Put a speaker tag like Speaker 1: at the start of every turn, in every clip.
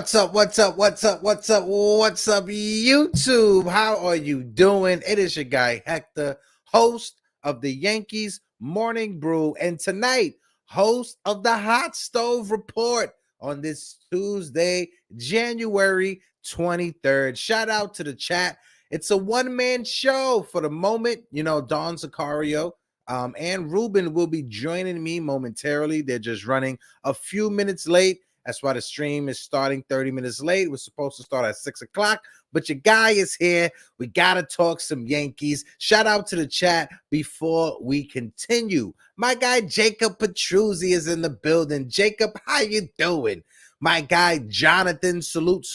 Speaker 1: What's up, YouTube? How are you doing? It is your guy, Hector, host of the Yankees Morning Brew, and tonight, host of the Hot Stove Report on this Tuesday, January 23rd. Shout out to the chat. It's a one-man show for the moment. You know, Don Sicario and Ruben will be joining me momentarily. They're just running a few minutes late. That's why the stream is starting 30 minutes late. We're supposed to start at 6 o'clock, but your guy is here. We got to talk some Yankees. Shout out to the chat before we continue. My guy, Jacob Petruzzi, is in the building. Jacob, how you doing? My guy, Jonathan, salute.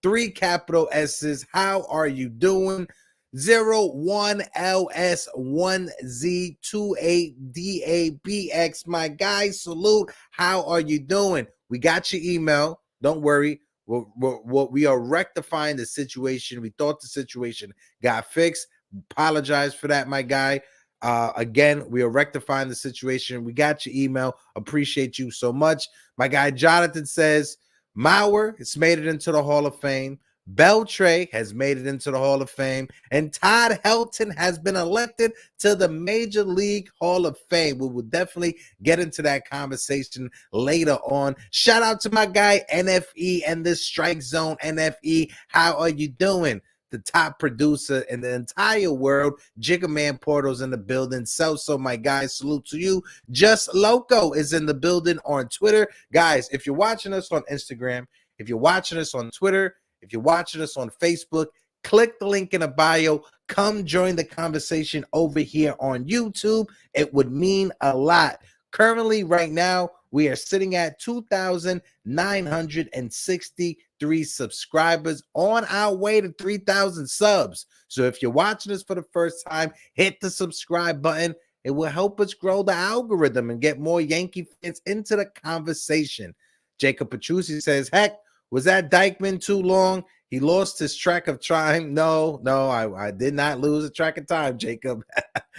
Speaker 1: 3 capital S's. How are you doing? 01LS1Z28DABX. My guy, salute. How are you doing? We got your email. Don't worry. We are rectifying the situation. We thought the situation got fixed. Apologize for that, my guy. Again, we are rectifying the situation. We got your email. Appreciate you so much. My guy Jonathan says, Mauer has made it into the Hall of Fame. Beltre has made it into the Hall of Fame, and Todd Helton has been elected to the Major League Hall of Fame. We will definitely get into that conversation later on. Shout out to my guy NFE and the Strike Zone. NFE, how are you doing? The top producer in the entire world. Jigga Man Portal's in the building. So my guys, salute to you. Just Loco is in the building on Twitter. Guys, if you're watching us on Instagram, if you're watching us on Twitter, if you're watching us on Facebook, click the link in the bio. Come join the conversation over here on YouTube. It would mean a lot. Currently, right now, we are sitting at 2,963 subscribers, on our way to 3,000 subs. So if you're watching this for the first time, hit the subscribe button. It will help us grow the algorithm and get more Yankee fans into the conversation. Jacob Petruzzi says, heck, was that Dykeman too long? He lost his track of time. No, I did not lose a track of time, Jacob.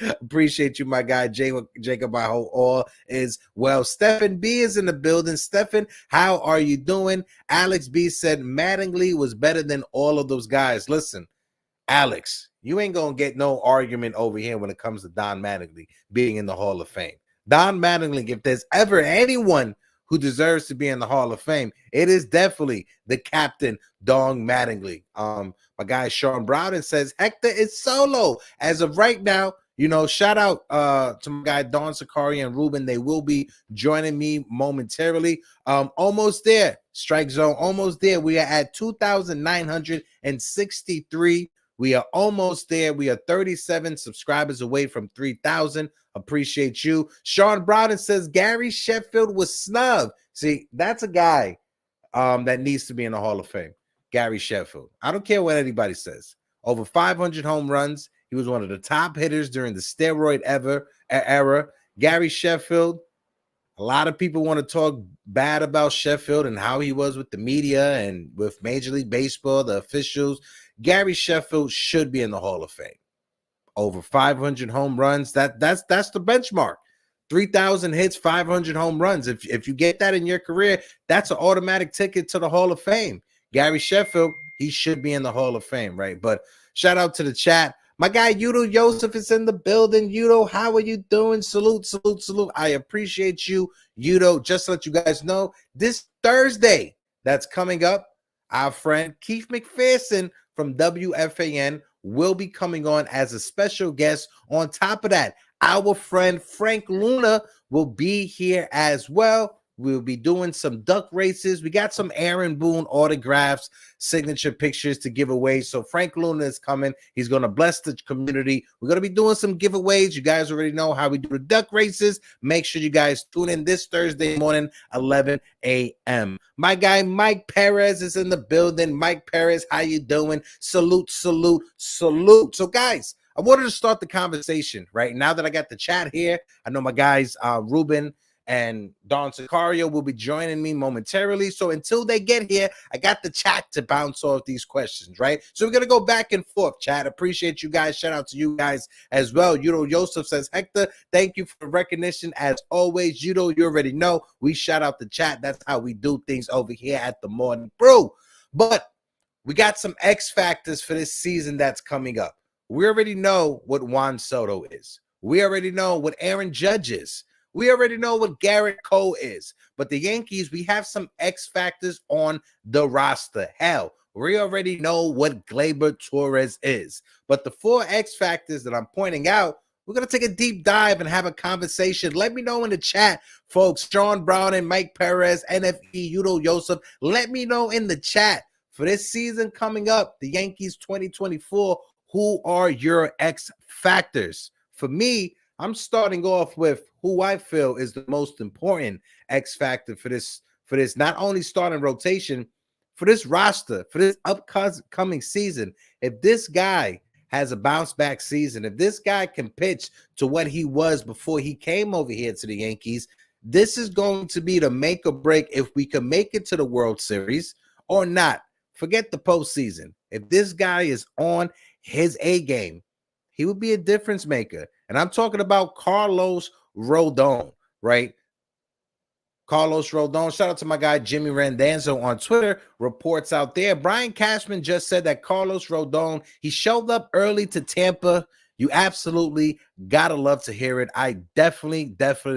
Speaker 1: Appreciate you, my guy, Jacob. I hope all is well. Stephen B is in the building. Stephen, how are you doing? Alex B said Mattingly was better than all of those guys. Listen, Alex, you ain't going to get no argument over here when it comes to Don Mattingly being in the Hall of Fame. Don Mattingly, if there's ever anyone who deserves to be in the Hall of Fame, it is definitely the captain, Don Mattingly. My guy Sean Browden says Hector is solo as of right now. You know, shout out to my guy Don Sicario and Ruben. They will be joining me momentarily. Almost there, Strike Zone, almost there. We are at 2,963. We are almost there. We are 37 subscribers away from 3,000. Appreciate you. Sean Browden says Gary Sheffield was snubbed. See, that's a guy that needs to be in the Hall of Fame. Gary Sheffield. I don't care what anybody says. Over 500 home runs. He was one of the top hitters during the steroid era. Gary Sheffield. A lot of people want to talk bad about Sheffield and how he was with the media and with Major League Baseball, the officials. Gary Sheffield should be in the Hall of Fame. Over 500 home runs. That's the benchmark. 3,000 hits, 500 home runs. If you get that in your career, that's an automatic ticket to the Hall of Fame. Gary Sheffield, he should be in the Hall of Fame, right? But shout out to the chat. My guy Udo Joseph is in the building. Udo, how are you doing? Salute. I appreciate you, Udo. Just to let you guys know, this Thursday that's coming up, our friend Keith McPherson from WFAN will be coming on as a special guest. On top of that, our friend Frank Luna will be here as well. We'll be doing some duck races. We got some Aaron Boone autographs, signature pictures to give away. So Frank Luna is coming. He's going to bless the community. We're going to be doing some giveaways. You guys already know how we do the duck races. Make sure you guys tune in this Thursday morning, 11 a.m. My guy Mike Perez is in the building. Mike Perez, how you doing? Salute. So guys, I wanted to start the conversation right now that I got the chat here. I know my guys, Ruben and Don Sicario will be joining me momentarily. So until they get here, I got the chat to bounce off these questions, right? So we're going to go back and forth, chat. Appreciate you guys. Shout out to you guys as well. Yudo Joseph says, Hector, thank you for the recognition. As always, Yudo, you already know we shout out the chat. That's how we do things over here at the Morning Brew. But we got some X factors for this season that's coming up. We already know what Juan Soto is. We already know what Aaron Judge is. We already know what Garrett Cole is. But the Yankees, we have some X factors on the roster. Hell, we already know what Gleyber Torres is. But the 4 X factors that I'm pointing out, we're going to take a deep dive and have a conversation. Let me know in the chat, folks. Sean Brown and Mike Perez, NFE, Yudo Joseph. Let me know in the chat for this season coming up, the Yankees 2024, who are your X factors? For me, I'm starting off with who I feel is the most important X factor for this not only starting rotation, for this roster, for this upcoming season. If this guy has a bounce back season, if this guy can pitch to what he was before he came over here to the Yankees, this is going to be the make or break if we can make it to the World Series or not. Forget the postseason. If this guy is on his A game, he would be a difference maker. And I'm talking about Carlos Rodon, right? Carlos Rodon. Shout out to my guy Jimmy Randanzo on Twitter. Reports out there. Brian Cashman just said that Carlos Rodon, he showed up early to Tampa. You absolutely gotta love to hear it. I definitely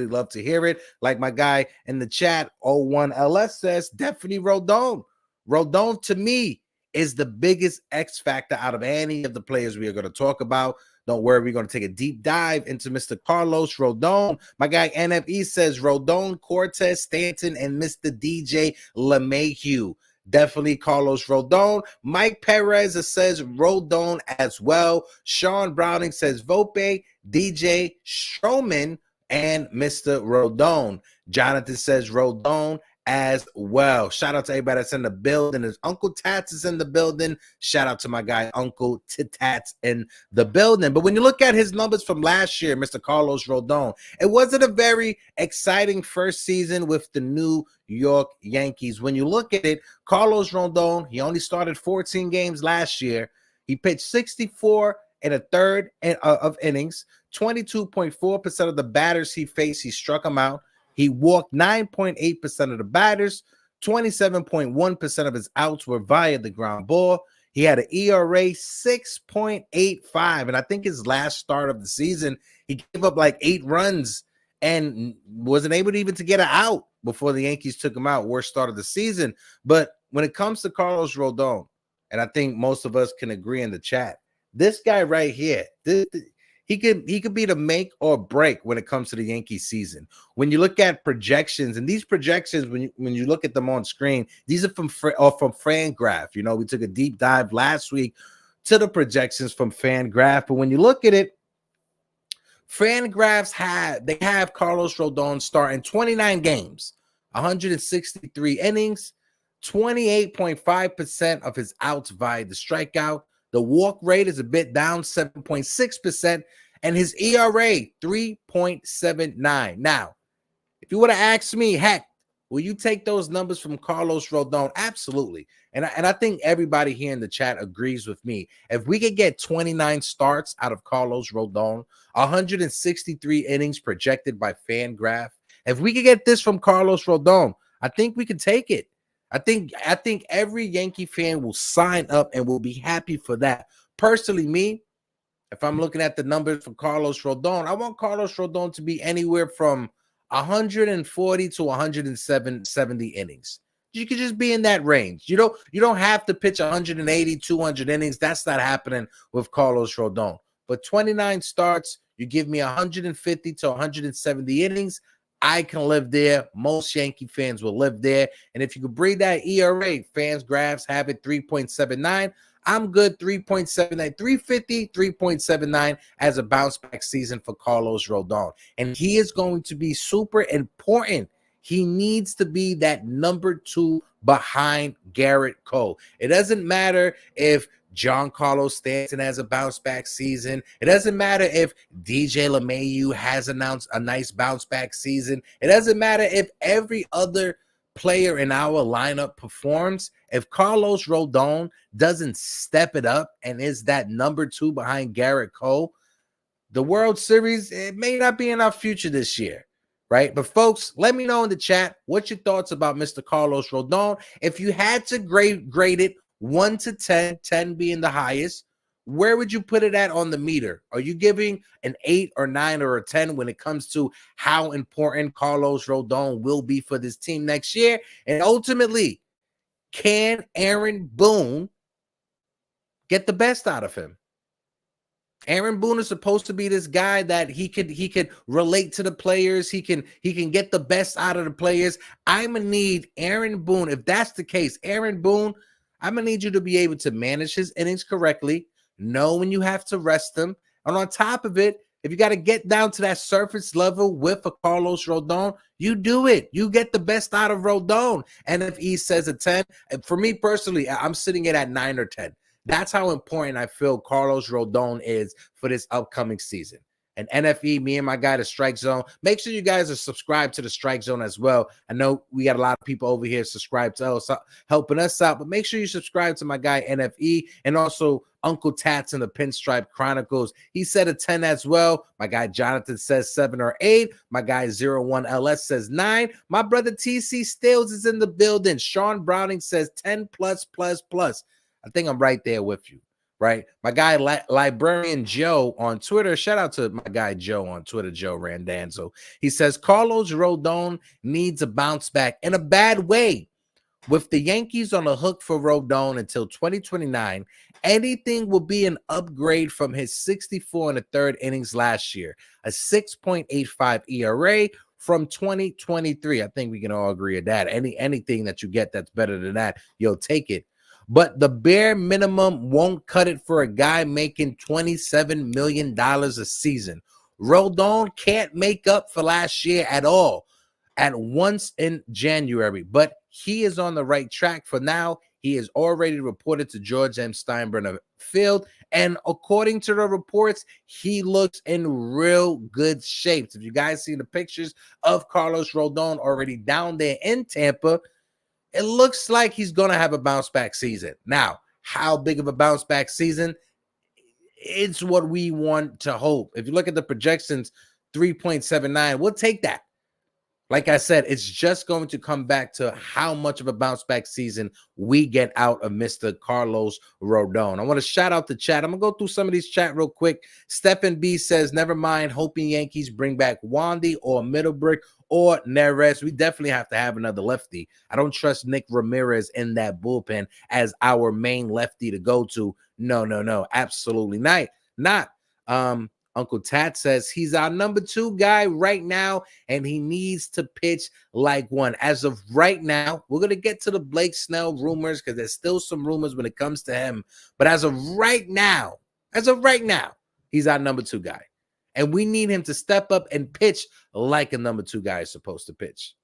Speaker 1: love to hear it. Like my guy in the chat, 01LS says, definitely Rodon. Rodon, to me, is the biggest X factor out of any of the players we are going to talk about. Don't worry, we're going to take a deep dive into Mr. Carlos Rodon. My guy NFE says Rodon, Cortez, Stanton, and Mr. DJ LeMahieu. Definitely Carlos Rodon. Mike Perez says Rodon as well. Sean Browning says Volpe, DJ Stroman, and Mr. Rodon. Jonathan says Rodon as well. Shout out to everybody that's in the building. His Uncle Tats is in the building. Shout out to my guy Uncle Tats in the building. But when you look at his numbers from last year, Mr. Carlos Rodon, it wasn't a very exciting first season with the New York Yankees. When you look at it, Carlos Rodon, he only started 14 games last year. He pitched 64 and a third of innings. 22.4% of the batters he faced, he struck them out. He walked 9.8% of the batters. 27.1% of his outs were via the ground ball. He had an ERA 6.85. And I think his last start of the season, he gave up like 8 runs and wasn't able to even to get an out before the Yankees took him out. Worst start of the season. But when it comes to Carlos Rodon, and I think most of us can agree in the chat, this guy right here, he could be the make or break when it comes to the Yankees season. When you look at projections, and these projections, when you look at them on screen, these are from FanGraph. You know, we took a deep dive last week to the projections from FanGraph, but when you look at it, FanGraphs have Carlos Rodon starting 29 games, 163 innings, 28.5% of his outs via the strikeout. The walk rate is a bit down, 7.6%, and his ERA, 3.79. Now, if you would have asked me, heck, will you take those numbers from Carlos Rodon? Absolutely. And I think everybody here in the chat agrees with me. If we could get 29 starts out of Carlos Rodon, 163 innings projected by FanGraph, if we could get this from Carlos Rodon, I think we could take it. I think every Yankee fan will sign up and will be happy for that. Personally, me, if I'm looking at the numbers for Carlos Rodon, I want Carlos Rodon to be anywhere from 140 to 170 innings. You could just be in that range. You don't have to pitch 180, 200 innings. That's not happening with Carlos Rodon. But 29 starts, you give me 150 to 170 innings, I can live there. Most Yankee fans will live there. And if you could bring that ERA, FanGraphs have it 3.79. I'm good, 3.79, 350, 3.79 as a bounce back season for Carlos Rodon. And he is going to be super important. He needs to be that number 2 behind Garrett Cole. It doesn't matter if Giancarlo Stanton has a bounce back season. It doesn't matter if DJ LeMahieu has announced a nice bounce back season. It doesn't matter if every other player in our lineup performs. If Carlos Rodon doesn't step it up and is that number 2 behind Garrett Cole, the World Series, it may not be in our future this year, right? But folks, let me know in the chat what's your thoughts about Mr. Carlos Rodon. If you had to grade it 1 to 10, 10 being the highest, where would you put it at on the meter? Are you giving an 8 or 9 or a 10 when it comes to how important Carlos Rodon will be for this team next year? And ultimately, can Aaron Boone get the best out of him? Aaron Boone is supposed to be this guy that he could relate to the players. He can get the best out of the players. I'm gonna need Aaron Boone. If that's the case, Aaron Boone, I'm gonna need you to be able to manage his innings correctly, know when you have to rest them, and on top of it, if you got to get down to that surface level with a Carlos Rodon, you do it. You get the best out of Rodon. And if he says a 10, for me personally, I'm sitting it at 9 or 10. That's how important I feel Carlos Rodon is for this upcoming season. And NFE, me and my guy, the Strike Zone. Make sure you guys are subscribed to the Strike Zone as well. I know we got a lot of people over here subscribed to us, helping us out, but make sure you subscribe to my guy NFE and also Uncle Tats and the Pinstripe Chronicles. He said a 10 as well. My guy Jonathan says 7 or 8. My guy 01LS says 9. My brother TC Stills is in the building. Sean Browning says 10 plus. I think I'm right there with you, right? My guy Librarian Joe on Twitter, shout out to my guy Joe on Twitter, Joe Randanzo. He says Carlos Rodon needs a bounce back in a bad way. With the Yankees on the hook for Rodon until 2029, anything will be an upgrade from his 64 in the third innings last year, a 6.85 ERA from 2023. I think we can all agree on that. Anything that you get that's better than that, you'll take it. But the bare minimum won't cut it for a guy making $27 million a season. Rodon can't make up for last year at all at once in January, but he is on the right track for now. He is already reported to George M. Steinbrenner Field, and according to the reports, he looks in real good shape. If you guys see the pictures of Carlos Rodon already down there in Tampa, it looks like he's going to have a bounce back season. Now, how big of a bounce back season? It's what we want to hope. If you look at the projections, 3.79, we'll take that. Like I said, it's just going to come back to how much of a bounce back season we get out of Mr. Carlos Rodon. I want to shout out the chat. I'm going to go through some of these chat real quick. Stephen B says, never mind, hoping Yankees bring back Wandy or Middlebrick or Neres. We definitely have to have another lefty. I don't trust Nick Ramirez in that bullpen as our main lefty to go to. No, absolutely not. Uncle Tat says he's our number 2 guy right now, and he needs to pitch like one. As of right now, we're going to get to the Blake Snell rumors because there's still some rumors when it comes to him. But as of right now, he's our number 2 guy. And we need him to step up and pitch like a number 2 guy is supposed to pitch.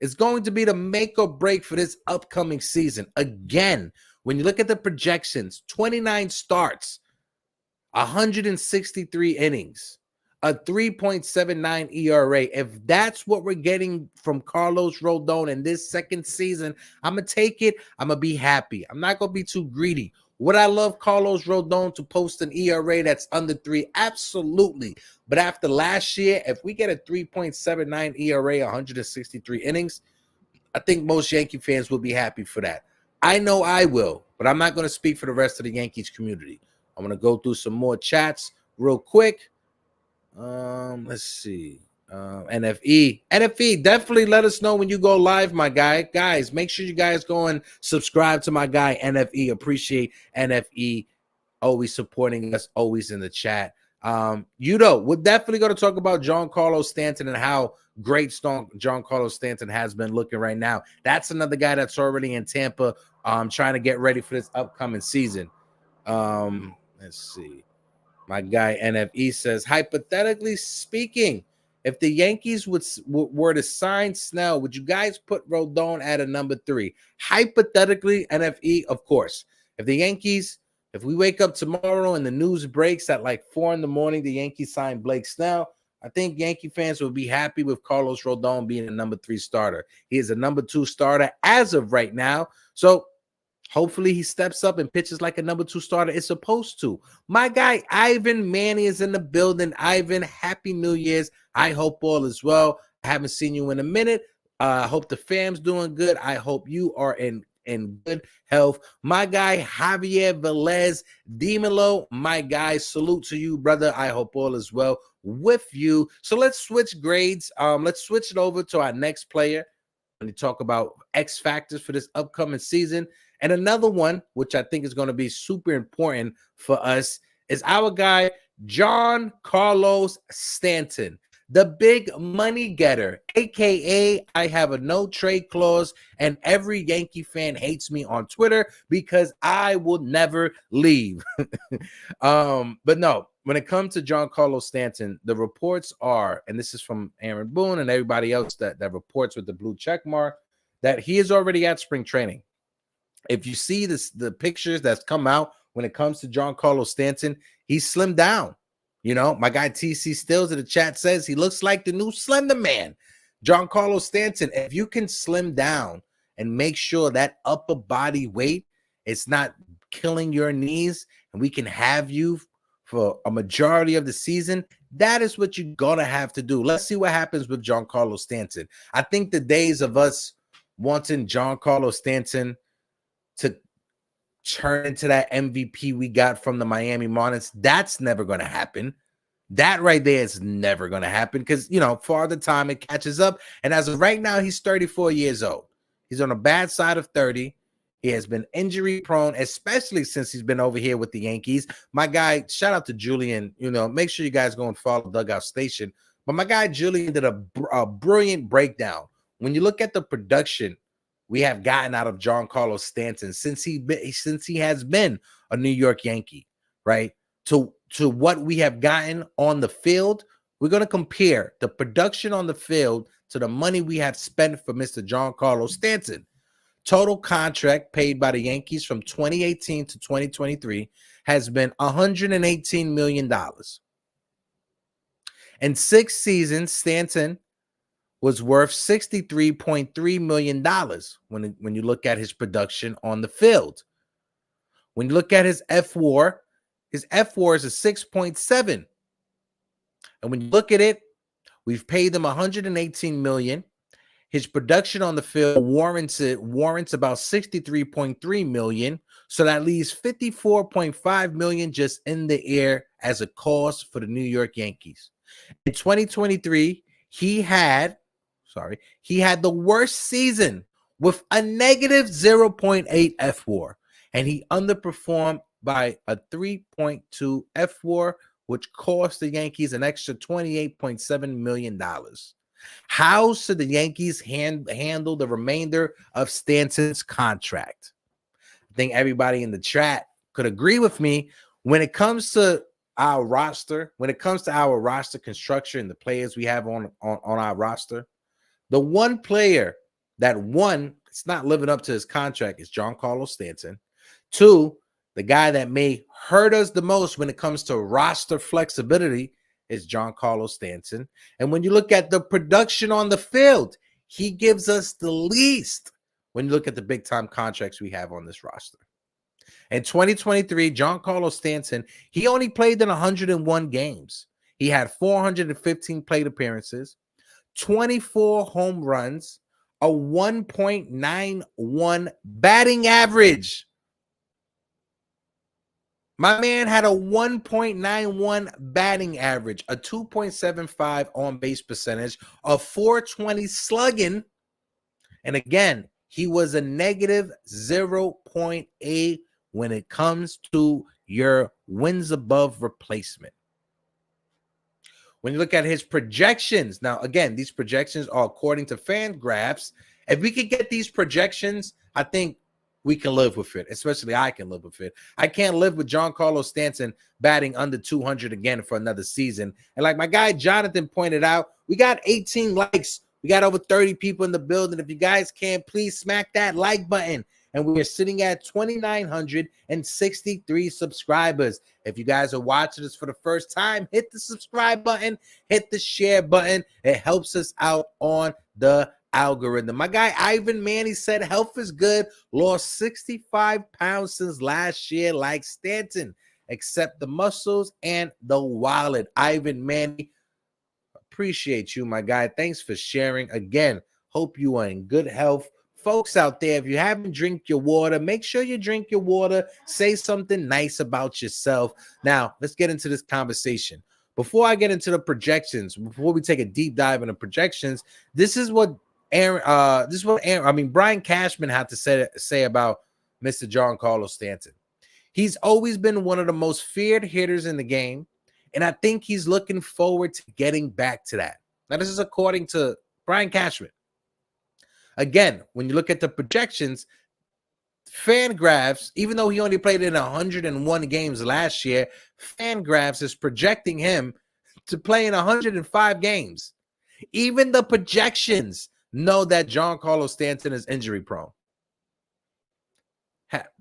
Speaker 1: It's going to be the make or break for this upcoming season. Again, when you look at the projections, 29 starts, 163 innings, a 3.79 ERA. If that's what we're getting from Carlos Rodon in this second season, I'm going to take it. I'm going to be happy. I'm not going to be too greedy. Would I love Carlos Rodon to post an ERA that's under 3? Absolutely. But after last year, if we get a 3.79 ERA, 163 innings, I think most Yankee fans will be happy for that. I know I will, but I'm not going to speak for the rest of the Yankees community. I'm going to go through some more chats real quick. Let's see. NFE, definitely let us know when you go live, my guy. Guys, make sure you guys go and subscribe to my guy, NFE. Appreciate NFE always supporting us, always in the chat. We're definitely going to talk about Giancarlo Stanton and how great Giancarlo Stanton has been looking right now. That's another guy that's already in Tampa, trying to get ready for this upcoming season. Let's see. My guy NFE says, hypothetically speaking, if the Yankees were to sign Snell, would you guys put Rodon at a number 3? Hypothetically, NFE, of course. If the Yankees If we wake up tomorrow and the news breaks at like 4 in the morning, the Yankees signed Blake Snell, I think Yankee fans will be happy with Carlos Rodon being a number 3 starter. He is a number 2 starter as of right now. So hopefully he steps up and pitches like a number 2 starter is supposed to. My guy Ivan Manny is in the building. Ivan, happy New Year's. I hope all is well. I haven't seen you in a minute. I hope the fam's doing good. I hope you are in good health. My guy Javier Velez Dimelo, my guy, salute to you, brother. I hope all is well with you. So let's switch grades. Let's switch it over to our next player when you talk about X factors for this upcoming season. And another one, which I think is going to be super important for us, is our guy Giancarlo Stanton, the big money getter, aka I have a no trade clause, and every Yankee fan hates me on Twitter because I will never leave. But no, when it comes to Giancarlo Stanton, the reports are, and this is from Aaron Boone and everybody else that reports with the blue check mark, that he is already at spring training. If you see the pictures that's come out when it comes to Giancarlo Stanton, he's slimmed down. You know, my guy TC Stills in the chat says he looks like the new Slender Man. Giancarlo Stanton, if you can slim down and make sure that upper body weight is not killing your knees, and we can have you for a majority of the season, that is what you're going to have to do. Let's see what happens with Giancarlo Stanton. I think the days of us wanting Giancarlo Stanton to turn into that MVP we got from the Miami Marlins, that's never going to happen. That right there is never going to happen because, you know, for the time it catches up. And as of right now, he's 34 years old. He's on a bad side of 30. He has been injury prone, especially since he's been over here with the Yankees. My guy, shout out to Julian. You know, make sure you guys go and follow Dugout Station. But my guy Julian did a brilliant breakdown. When you look at the production we have gotten out of Giancarlo Stanton since he has been a New York Yankee, right? To what we have gotten on the field, we're going to compare the production on the field to the money we have spent for Mr. Giancarlo Stanton. Total contract paid by the Yankees from 2018 to 2023 has been $118 million. In 6 seasons, Stanton was worth $63.3 million when you look at his production on the field. When you look at his F-WAR is a 6.7. And when you look at it, we've paid him $118 million. His production on the field warrants about $63.3 million. So that leaves $54.5 million just in the air as a cost for the New York Yankees. In 2023, he had the worst season with a negative 0.8 F-WAR, and he underperformed by a 3.2 F-WAR, which cost the Yankees an extra $28.7 million. How should the Yankees handle the remainder of Stanton's contract? I think everybody in the chat could agree with me when it comes to our roster, construction and the players we have on our roster. The one player that it's not living up to his contract is Giancarlo Stanton. 2, the guy that may hurt us the most when it comes to roster flexibility is Giancarlo Stanton. And when you look at the production on the field, he gives us the least when you look at the big-time contracts we have on this roster. In 2023, Giancarlo Stanton, he only played in 101 games. He had 415 plate appearances, 24 home runs, a 1.91 batting average. My man had a 1.91 batting average, a 2.75 on-base percentage, a 420 slugging, and again, he was a negative 0.8 when it comes to your wins above replacement. When you look at his projections, now again, these projections are according to FanGraphs. If we could get these projections, I think we can live with it, especially I can live with it. I can't live with Giancarlo Stanton batting under 200 again for another season. And like my guy Jonathan pointed out, we got 18 likes. We got over 30 people in the building. If you guys can, please smack that like button. and we are sitting at 2,963 subscribers. If you guys are watching this for the first time, hit the subscribe button, hit the share button. It helps us out on the algorithm. My guy Ivan Manny said health is good, lost 65 pounds since last year like Stanton, except the muscles and the wallet. Ivan Manny, appreciate you, my guy. Thanks for sharing. Again, hope you are in good health. Folks out there, if you haven't drink your water, make sure you drink your water. Say something nice about yourself. Now, let's get into this conversation. Before I get into the projections, before we take a deep dive into projections, this is what Brian Cashman had to say about Mr. Giancarlo Stanton. He's always been one of the most feared hitters in the game, and I think he's looking forward to getting back to that. Now, this is according to Brian Cashman. Again, when you look at the projections, Fangraphs, even though he only played in 101 games last year, Fangraphs is projecting him to play in 105 games. Even the projections know that Giancarlo Stanton is injury prone.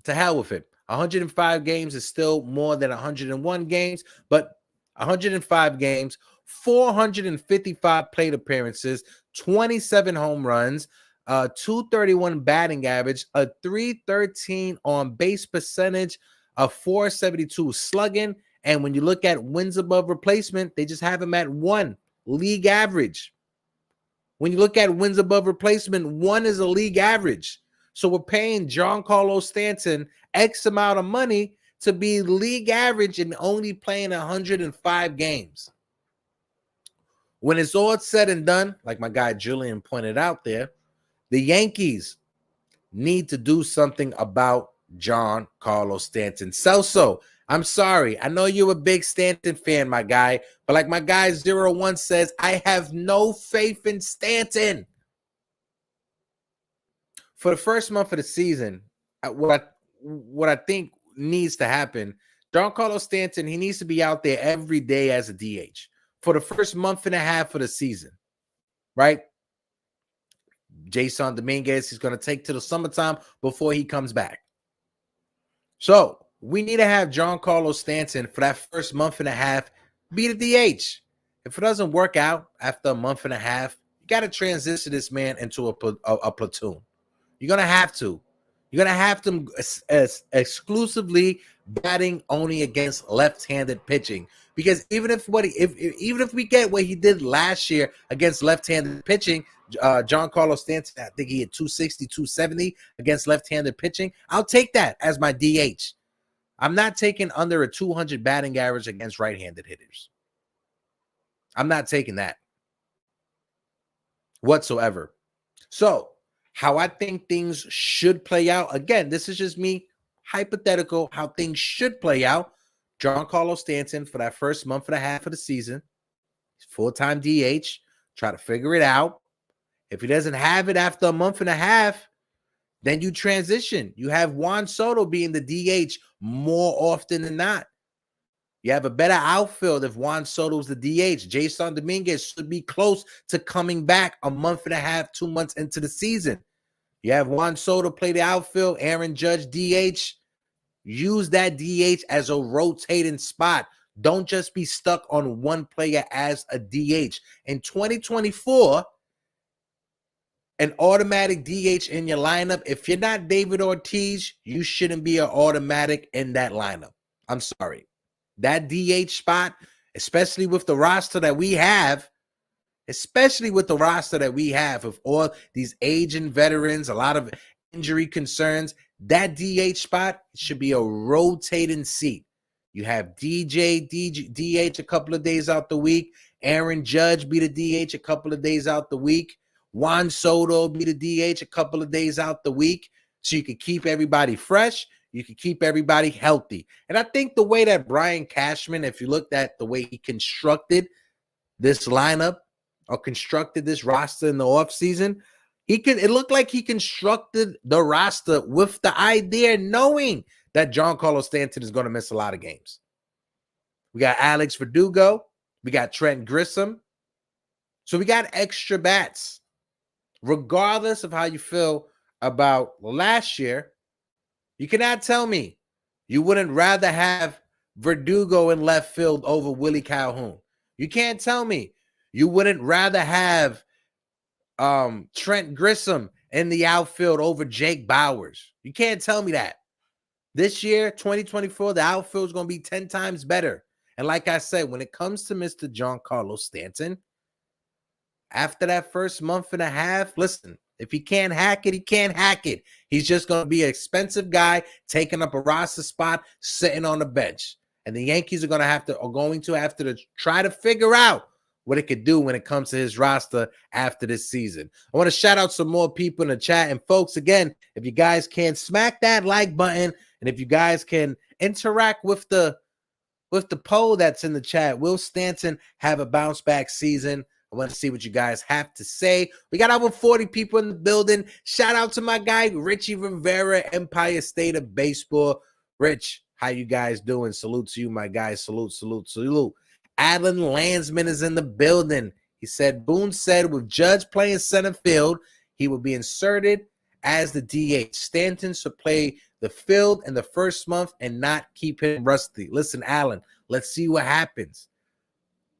Speaker 1: To hell with it. 105 games is still more than 101 games, but 105 games, 455 plate appearances, 27 home runs, 231 batting average, a 313 on base percentage, a 472 slugging. And when you look at wins above replacement, they just have him at 1 league average. When you look at wins above replacement, 1 is a league average. So we're paying Giancarlo Stanton X amount of money to be league average and only playing 105 games. When it's all said and done, like my guy Julian pointed out there, the Yankees need to do something about Giancarlo Stanton. Celso, I'm sorry. I know you're a big Stanton fan, my guy. But like my guy 01 says, I have no faith in Stanton. For the first month of the season, what I think needs to happen, Giancarlo Stanton, he needs to be out there every day as a DH for the first month and a half of the season, right? Jasson Dominguez, he's going to take to the summertime before he comes back. So we need to have Giancarlo Stanton for that first month and a half be the DH. If it doesn't work out after a month and a half, you got to transition this man into a platoon. You're going to have to. You're going to have them exclusively batting only against left-handed pitching. Because even if we get what he did last year against left-handed pitching, Giancarlo Stanton, I think he had 260, 270 against left-handed pitching. I'll take that as my DH. I'm not taking under a 200 batting average against right-handed hitters. I'm not taking that whatsoever. So, how I think things should play out, again, this is just me, hypothetical, how things should play out. Giancarlo Stanton for that first month and a half of the season, full-time DH, try to figure it out. If he doesn't have it after a month and a half, then you transition. You have Juan Soto being the DH more often than not. You have a better outfield if Juan Soto's the DH. Jasson Dominguez should be close to coming back a month and a half, 2 months into the season. You have Juan Soto play the outfield, Aaron Judge DH. Use that DH as a rotating spot. Don't just be stuck on one player as a DH. In 2024, an automatic DH in your lineup, if you're not David Ortiz, you shouldn't be an automatic in that lineup. I'm sorry. That DH spot, especially with the roster that we have, of all these aging veterans, a lot of injury concerns, that DH spot should be a rotating seat. You have DH a couple of days out the week. Aaron Judge be the DH a couple of days out the week. Juan Soto be the DH a couple of days out the week. So you can keep everybody fresh. You can keep everybody healthy. And I think the way that Brian Cashman, if you looked at the way he constructed this lineup or constructed this roster in the offseason, it looked like he constructed the roster with the idea knowing that Giancarlo Stanton is going to miss a lot of games. We got Alex Verdugo. We got Trent Grissom. So we got extra bats. Regardless of how you feel about last year, You cannot tell me you wouldn't rather have Verdugo in left field over Willie Calhoun. You can't tell me you wouldn't rather have Trent Grissom in the outfield over Jake Bowers. You can't tell me that. This year, 2024, the outfield is going to be 10 times better. And like I said, when it comes to Mr. Giancarlo Stanton, after that first month and a half, listen, if he can't hack it, he can't hack it. He's just going to be an expensive guy taking up a roster spot, sitting on the bench. And the Yankees are going to have to try to figure out what it could do when it comes to his roster after this season. I want to shout out some more people in the chat. And folks, again, if you guys can smack that like button, and if you guys can interact with the poll that's in the chat, will Stanton have a bounce back season? I want to see what you guys have to say. We got over 40 people in the building. Shout out to my guy, Richie Rivera, Empire State of Baseball. Rich, how you guys doing? Salute to you, my guy. Salute, salute, salute. Alan Landsman is in the building. He said, Boone said with Judge playing center field, he will be inserted as the DH. Stanton should play the field in the first month and not keep him rusty. Listen, Alan, let's see what happens.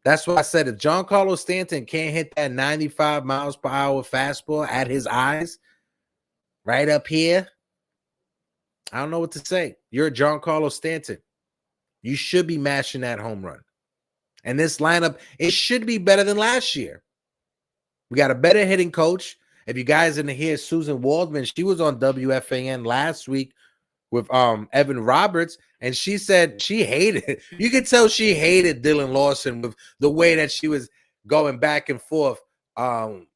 Speaker 1: That's why I said if Giancarlo Stanton can't hit that 95 miles per hour fastball at his eyes, right up here, I don't know what to say. You're Giancarlo Stanton. You should be mashing that home run. And this lineup, it should be better than last year. We got a better hitting coach. If you guys didn't hear Susan Waldman, she was on WFAN last week with Evan Roberts, and she said she hated, you could tell she hated Dylan Lawson with the way that she was going back and forth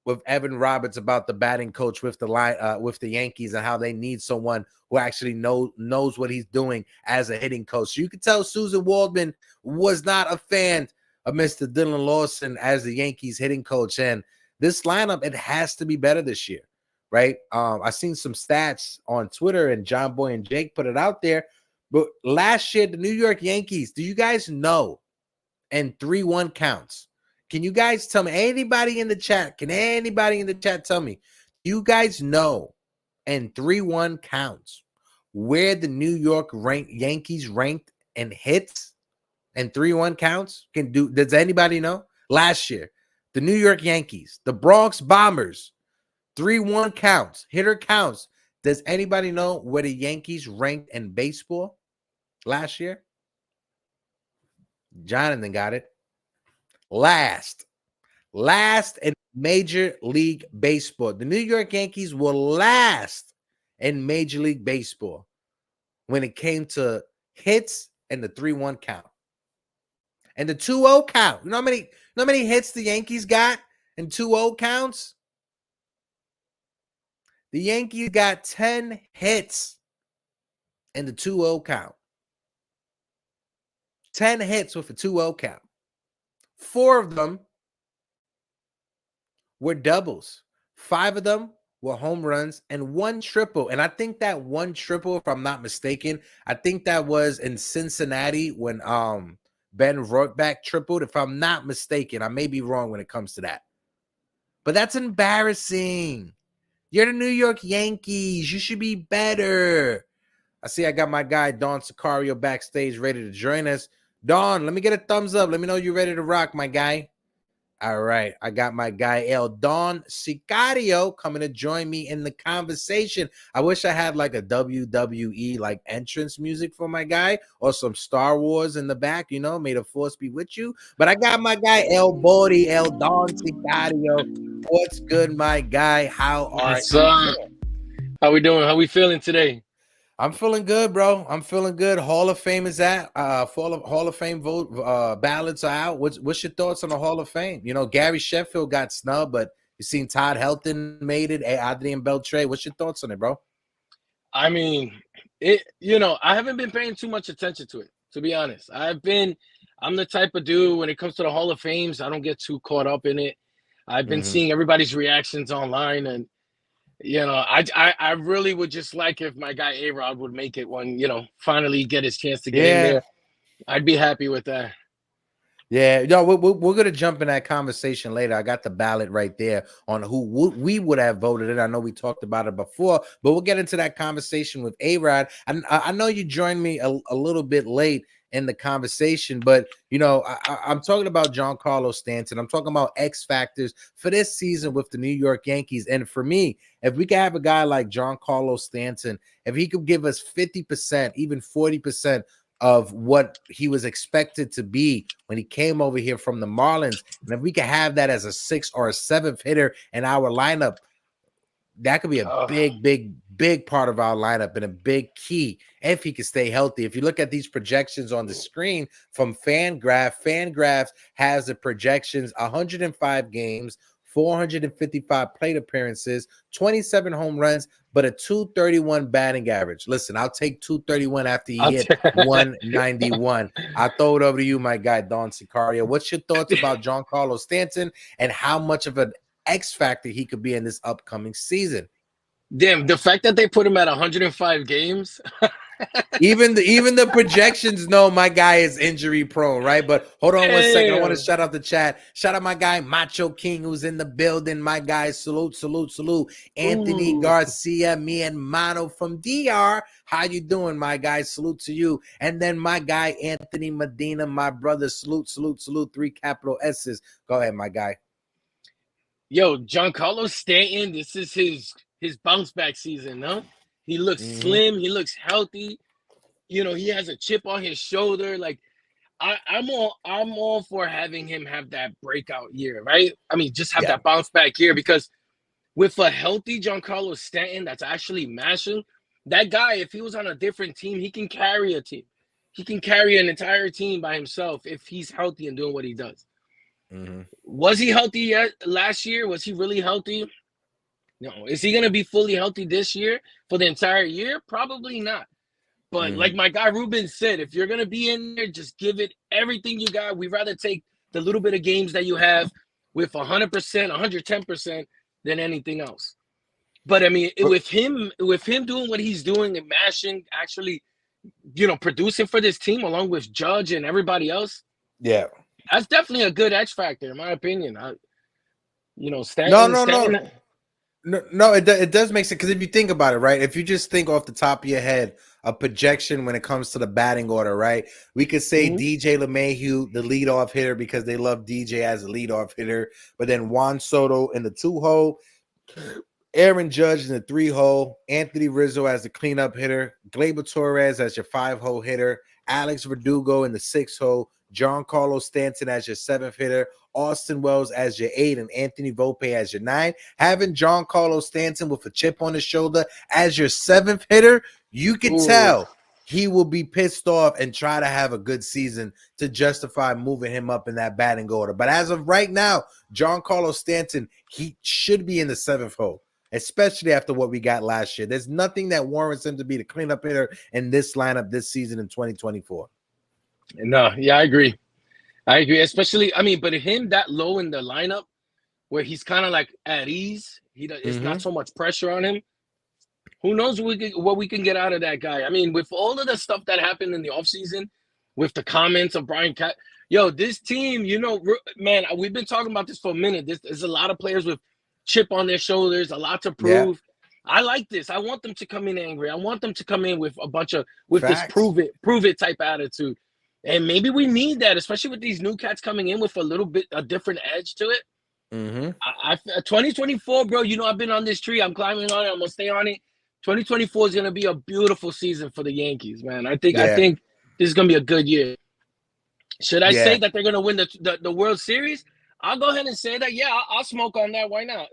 Speaker 1: with Evan Roberts about the batting coach with the Yankees and how they need someone who actually knows what he's doing as a hitting coach. So you could tell Susan Waldman was not a fan of Mr. Dylan Lawson as the Yankees hitting coach. And this lineup, it has to be better this year, right? I seen some stats on Twitter, and John Boy and Jake put it out there. But last year, the New York Yankees, do you guys know, and 3-1 counts? Can you guys tell me, anybody in the chat, can anybody in the chat tell me, do you guys know, and 3-1 counts, where the New York Yankees ranked in hits and 3-1 counts? Does anybody know? Last year, the New York Yankees, the Bronx Bombers, 3-1 counts, hitter counts. Does anybody know where the Yankees ranked in baseball last year? Jonathan got it. Last in Major League Baseball. The New York Yankees were last in Major League Baseball when it came to hits and the 3-1 count. And the 2-0 count. You know how many hits the Yankees got in 2-0 counts? The Yankees got 10 hits in the 2-0 count. 10 hits with a 2-0 count. 4 of them were doubles. 5 of them were home runs and 1 triple. And I think that 1 triple, if I'm not mistaken, I think that was in Cincinnati when Ben Roitbach tripled. If I'm not mistaken, I may be wrong when it comes to that. But that's embarrassing. You're the New York Yankees. You should be better. I see I got my guy, Don Sicario, backstage ready to join us. Don, let me get a thumbs up. Let me know you're ready to rock, my guy. All right. I got my guy, Don Sicario, coming to join me in the conversation. I wish I had like a WWE like entrance music for my guy or some Star Wars in the back, you know, may the force be with you. But I got my guy, Don Sicario. What's good, my guy? How are you?
Speaker 2: How we doing? How we feeling today?
Speaker 1: I'm feeling good, bro. I'm feeling good. Hall of Fame is out. Hall of Fame vote ballots are out. What's your thoughts on the Hall of Fame? You know, Gary Sheffield got snubbed, but you seen Todd Helton made it. Adrian Beltre. What's your thoughts on it, bro?
Speaker 2: I mean, I haven't been paying too much attention to it, to be honest. I'm the type of dude, when it comes to the Hall of Fames, I don't get too caught up in it. I've been seeing everybody's reactions online, and I really would just like if my guy A-Rod would make it when, finally get his chance to get in there. I'd be happy with that.
Speaker 1: Yeah, no, we're gonna jump in that conversation later. I got the ballot right there on who we would have voted in. I know we talked about it before, but we'll get into that conversation with A-Rod. I know you joined me a little bit late in the conversation, but you know, I'm talking about Giancarlo Stanton. I'm talking about X factors for this season with the New York Yankees. And for me, if we could have a guy like Giancarlo Stanton, if he could give us 50%, even 40% of what he was expected to be when he came over here from the Marlins. And if we could have that as a 6th or a 7th hitter in our lineup, that could be a big part of our lineup and a big key if he can stay healthy. If you look at these projections on the screen from Fangraphs has the projections 105 games, 455 plate appearances, 27 home runs, but a 231 batting average. Listen, I'll take 231 after he hit 191. I'll throw it over to you, my guy, Don Sicario. What's your thoughts about Giancarlo Stanton and how much of an X factor he could be in this upcoming season?
Speaker 2: Damn, the fact that they put him at 105 games.
Speaker 1: even the projections know my guy is injury prone, right? But hold on one second. I want to shout out the chat. Shout out my guy Macho King, who's in the building. My guy, salute. Anthony Garcia, me and Mano from DR. How you doing, my guy? Salute to you. And then my guy Anthony Medina, my brother. Salute. 3 capital S's. Go ahead, my guy.
Speaker 2: Yo, Giancarlo Stanton, this is his bounce back season, no? He looks slim, he looks healthy. You know, he has a chip on his shoulder. Like, I'm all for having him have that breakout year, right? I mean, just have that bounce back year, because with a healthy Giancarlo Stanton that's actually mashing, that guy, if he was on a different team, he can carry a team. He can carry an entire team by himself if he's healthy and doing what he does. Was he healthy yet last year? Was he really healthy? No. Is he going to be fully healthy this year for the entire year? Probably not. But like my guy Ruben said, if you're going to be in there, just give it everything you got. We'd rather take the little bit of games that you have with 100%, 110% than anything else. But I mean, with him doing what he's doing and mashing, actually, you know, producing for this team along with Judge and everybody else.
Speaker 1: Yeah.
Speaker 2: That's definitely a good X factor, in my opinion. Stanton.
Speaker 1: No, it does make sense, because if you think about it, right? If you just think off the top of your head, a projection when it comes to the batting order, right? We could say DJ LeMahieu, the leadoff hitter, because they love DJ as a leadoff hitter. But then Juan Soto in the 2-hole, Aaron Judge in the 3-hole, Anthony Rizzo as the cleanup hitter, Gleyber Torres as your 5-hole hitter, Alex Verdugo in the 6-hole, Giancarlo Stanton as your 7th hitter, Austin Wells as your 8, and Anthony Volpe as your 9. Having Giancarlo Stanton with a chip on his shoulder as your 7th hitter, you can tell he will be pissed off and try to have a good season to justify moving him up in that batting order. But as of right now, Giancarlo Stanton, he should be in the 7th hole, especially after what we got last year. There's nothing that warrants him to be the cleanup hitter in this lineup this season in 2024.
Speaker 2: No, yeah, I agree. Especially, I mean, but him that low in the lineup where he's kind of like at ease, it's not so much pressure on him. Who knows what we can get out of that guy? I mean, with all of the stuff that happened in the offseason, with the comments of Brian Cat, this team, you know, man, we've been talking about this for a minute. There's a lot of players with chip on their shoulders, a lot to prove. Yeah. I like this. I want them to come in angry. I want them to come in with this prove it type attitude. And maybe we need that, especially with these new cats coming in with a different edge to it. 2024, bro, you know, I've been on this tree. I'm climbing on it. I'm going to stay on it. 2024 is going to be a beautiful season for the Yankees, man. I think this is going to be a good year. Should I say that they're going to win the World Series? I'll go ahead and say that. Yeah, I'll smoke on that. Why not?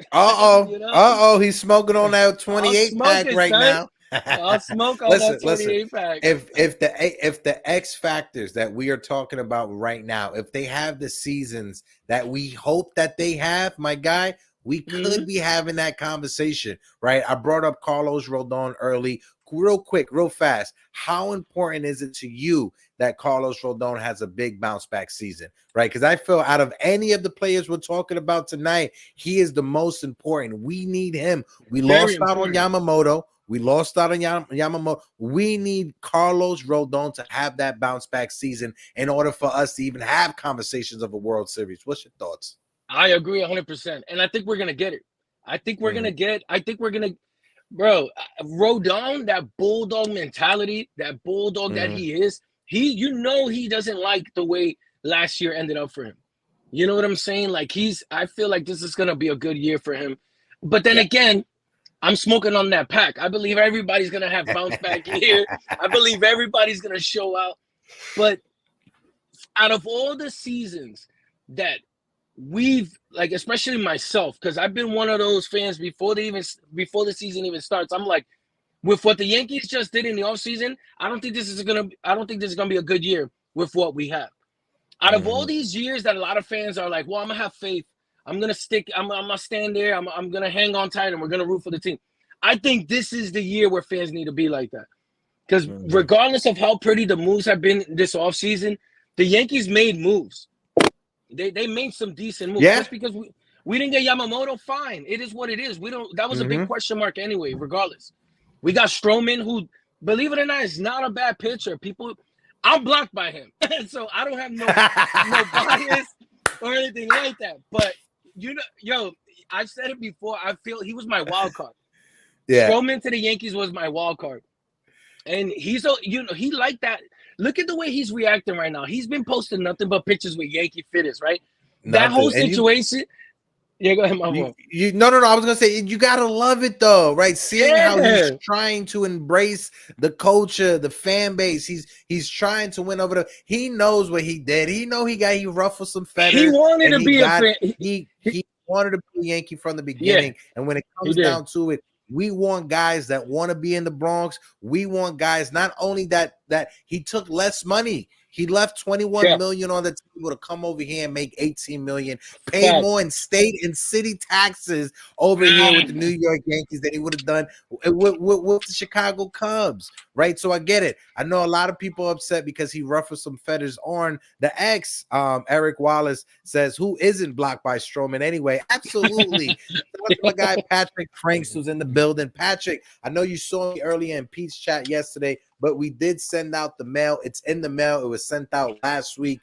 Speaker 1: You know? He's smoking on that 28 pack right now.
Speaker 2: I'll smoke on that 28 pack.
Speaker 1: If the X factors that we are talking about right now, if they have the seasons that we hope that they have, my guy, we could be having that conversation, right? I brought up Carlos Rodon early. Real quick, real fast. How important is it to you that Carlos Rodon has a big bounce back season, right? Because I feel out of any of the players we're talking about tonight, he is the most important. We need him. We lost out on Yamamoto. We lost out on Yamamoto. We need Carlos Rodon to have that bounce back season in order for us to even have conversations of a World Series. What's your thoughts?
Speaker 2: I agree 100%. And I think we're going to get it. I think we're going to, bro, Rodon, that bulldog mentality, that bulldog that he is, he doesn't like the way last year ended up for him. You know what I'm saying? Like I feel like this is going to be a good year for him. But then again, I'm smoking on that pack. I believe everybody's going to have bounce back year. I believe everybody's going to show out. But out of all the seasons that we've, like, especially myself, because I've been one of those fans before the season even starts. I'm like, with what the Yankees just did in the offseason, I don't think this is gonna be a good year with what we have. Out of all these years that a lot of fans are like, well, I'm gonna have faith. I'm gonna stick. I'm gonna stand there. I'm gonna hang on tight, and we're gonna root for the team. I think this is the year where fans need to be like that, because regardless of how pretty the moves have been this offseason, the Yankees made moves. They made some decent moves. Just because we didn't get Yamamoto, fine. It is what it is. That was a big question mark anyway, regardless. We got Stroman, who, believe it or not, is not a bad pitcher. I'm blocked by him. So I don't have no bias or anything like that. But I've said it before. I feel he was my wild card. Yeah. Stroman to the Yankees was my wild card. And he liked that. Look at the way he's reacting right now. He's been posting nothing but pictures with Yankee fitters, right? That whole situation. Go ahead, my boy.
Speaker 1: No. I was gonna say you gotta love it though, right? Seeing how he's trying to embrace the culture, the fan base. He's trying to win over he knows what he did. He ruffled some feathers.
Speaker 2: He wanted to be a fan.
Speaker 1: He wanted to be a Yankee from the beginning. And when it comes down to it, we want guys that want to be in the Bronx. We want guys not only that he took less money. He left $21 million on the table to come over here and make $18 million, pay more in state and city taxes over here with the New York Yankees than he would have done with the Chicago Cubs, right? So I get it. I know a lot of people are upset because he ruffled some feathers on the ex. Eric Wallace says, who isn't blocked by Stroman anyway? Absolutely. My guy Patrick Franks who's in the building. Patrick, I know you saw me earlier in Pete's chat yesterday, but we did send out the mail. It's in the mail. It was sent out last week.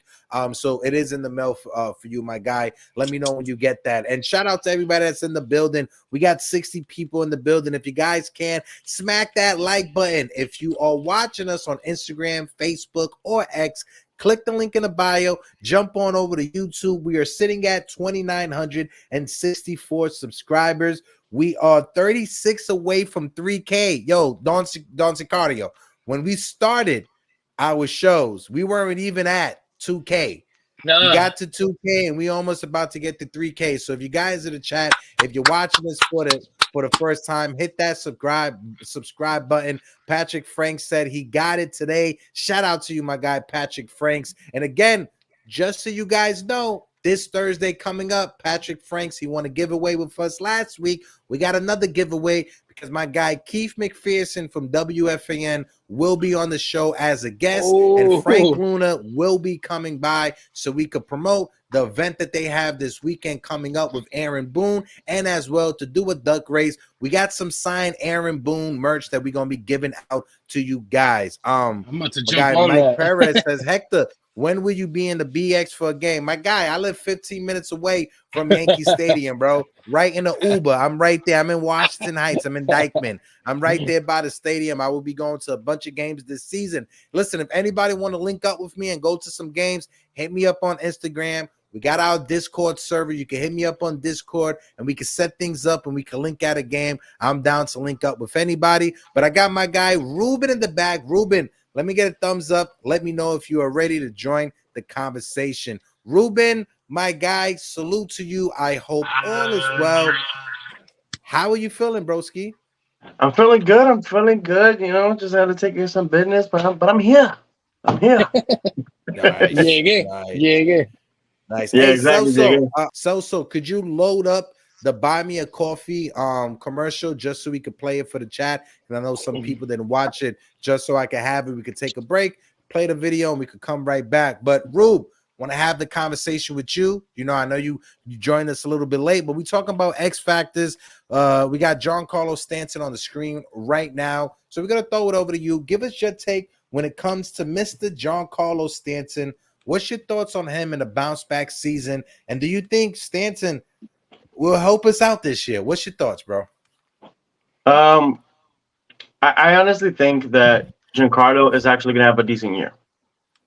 Speaker 1: So it is in the mail for you, my guy. Let me know when you get that. And shout out to everybody that's in the building. We got 60 people in the building. If you guys can, smack that like button. If you are watching us on Instagram, Facebook, or X, click the link in the bio. Jump on over to YouTube. We are sitting at 2,964 subscribers. We are 36 away from 3K. Yo, Don Sicario, when we started our shows, we weren't even at 2K. We got to 2K and we almost about to get to 3K. So if you guys in the chat, if you're watching this for the first time, hit that subscribe button. Patrick Franks said he got it today. Shout out to you, my guy Patrick Franks. And again, just so you guys know, this Thursday coming up, Patrick Franks, he won a giveaway with us last week. We got another giveaway because my guy Keith McPherson from WFAN will be on the show as a guest, and Frank Luna will be coming by so we could promote the event that they have this weekend coming up with Aaron Boone, and as well to do a duck race. We got some signed Aaron Boone merch that we're gonna be giving out to you guys.
Speaker 2: I'm about to jump on
Speaker 1: Mike
Speaker 2: that.
Speaker 1: Perez says, Hector, when will you be in the BX for a game? My guy, I live 15 minutes away from Yankee Stadium, bro. Right in the Uber. I'm right there. I'm in Washington Heights. I'm in Dykeman. I'm right there by the stadium. I will be going to a bunch of games this season. Listen, if anybody want to link up with me and go to some games, hit me up on Instagram. We got our Discord server. You can hit me up on Discord and we can set things up and we can link at a game. I'm down to link up with anybody. But I got my guy Ruben in the back. Ruben, let me get a thumbs up. Let me know if you are ready to join the conversation. Ruben, my guy, salute to you. I hope all is well. How are you feeling, broski?
Speaker 3: I'm feeling good. You know, just had to take care of some business, but I'm here. Nice.
Speaker 2: Yeah.
Speaker 1: Nice.
Speaker 3: Yeah,
Speaker 1: Hey,
Speaker 3: exactly.
Speaker 1: So could you load up the Buy Me a Coffee commercial just so we could play it for the chat? And I know some people didn't watch it, just so I could have it. We could take a break, play the video, and we could come right back. But Rube, Want to have the conversation with you. You know, I know you joined us a little bit late, but we talking about X factors. We got Giancarlo Stanton on the screen right now, so we're gonna throw it over to you. Give us your take when it comes to Mr. Giancarlo Stanton. What's your thoughts on him in the bounce back season? And do you think Stanton will help us out this year? What's your thoughts, bro?
Speaker 3: I honestly think that Giancarlo is actually gonna have a decent year.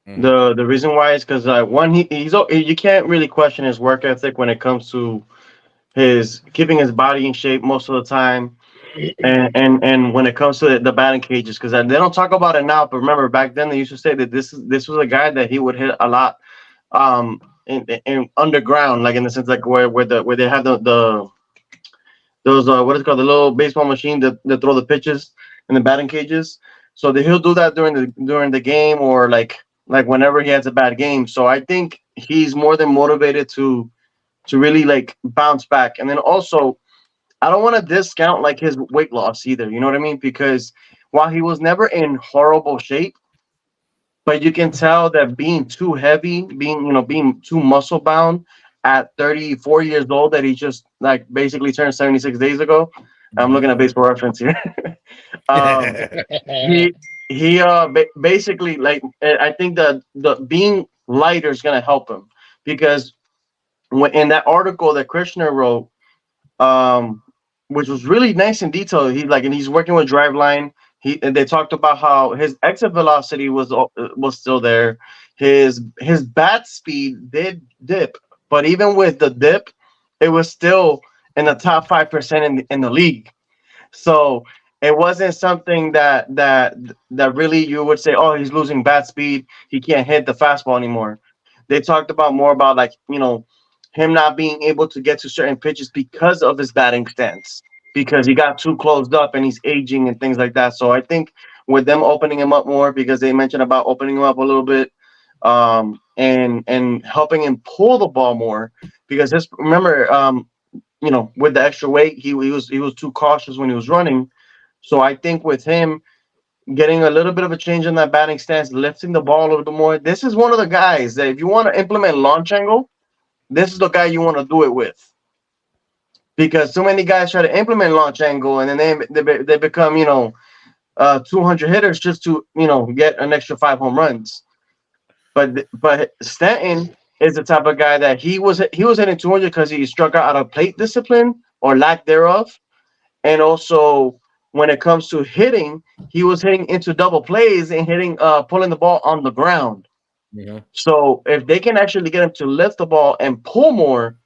Speaker 1: Mm-hmm.
Speaker 3: The reason why is because one, he's you can't really question his work ethic when it comes to his keeping his body in shape most of the time, and when it comes to the batting cages, because they don't talk about it now, but remember back then they used to say that this was a guy that he would hit a lot, in underground, like in the sense like where they have those what is it called, the little baseball machine that throw the pitches in the batting cages. So he'll do that during the game, or like whenever he has a bad game. So I think he's more than motivated to really like bounce back. And then also, I don't want to discount like his weight loss either. You know what I mean? Because while he was never in horrible shape, but you can tell that being too heavy, being too muscle bound at 34 years old, that he just like basically turned 76 days ago. I'm looking at Baseball Reference here. um, he basically, like, I think the being lighter is gonna help him, because in that article that Krishna wrote, which was really nice and detailed, and he's working with Driveline. They talked about how his exit velocity was still there. His bat speed did dip, but even with the dip, it was still in the top 5% in the league. So it wasn't something that really you would say, oh, he's losing bat speed, he can't hit the fastball anymore. They talked about more about, like, him not being able to get to certain pitches because of his batting stance, because he got too closed up and he's aging and things like that. So I think with them opening him up more, because they mentioned about opening him up a little bit, and helping him pull the ball more, because remember, with the extra weight, he was too cautious when he was running. So I think with him getting a little bit of a change in that batting stance, lifting the ball a little bit more, this is one of the guys that if you want to implement launch angle, this is the guy you want to do it with. Because so many guys try to implement launch angle and then they become 200 hitters just to get an extra 5 home runs. But Stanton is the type of guy that he was hitting 200 because he struck out of plate discipline or lack thereof, and also when it comes to hitting, he was hitting into double plays and pulling the ball on the ground.
Speaker 1: Yeah.
Speaker 3: So if they can actually get him to lift the ball and pull more,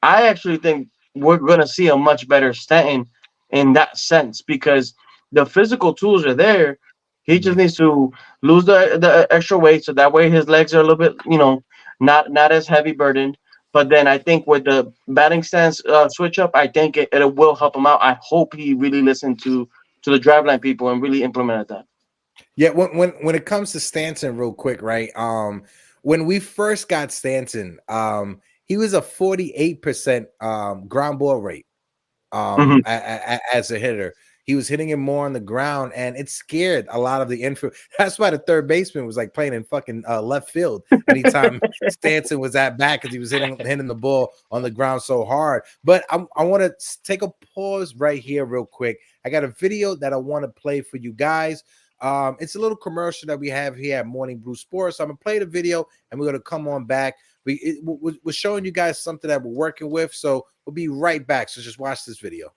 Speaker 3: I actually think we're going to see a much better Stanton in that sense, because the physical tools are there. He just needs to lose the extra weight, so that way his legs are a little bit, not as heavy burdened. But then I think with the batting stance switch up, I think it will help him out. I hope he really listened to the Driveline people and really implemented that.
Speaker 1: Yeah, when it comes to Stanton, real quick, right? When we first got Stanton, he was a 48% ground ball rate as a hitter. He was hitting him more on the ground, and it scared a lot of the infield. That's why the third baseman was like playing in fucking left field anytime Stanton was at bat, because he was hitting the ball on the ground so hard. But I want to take a pause right here real quick. I got a video that I want to play for you guys. It's a little commercial that we have here at Morning Brew Sports. So I'm gonna play the video, and we're gonna come on back. We're showing you guys something that we're working with, so we'll be right back. So just watch this video.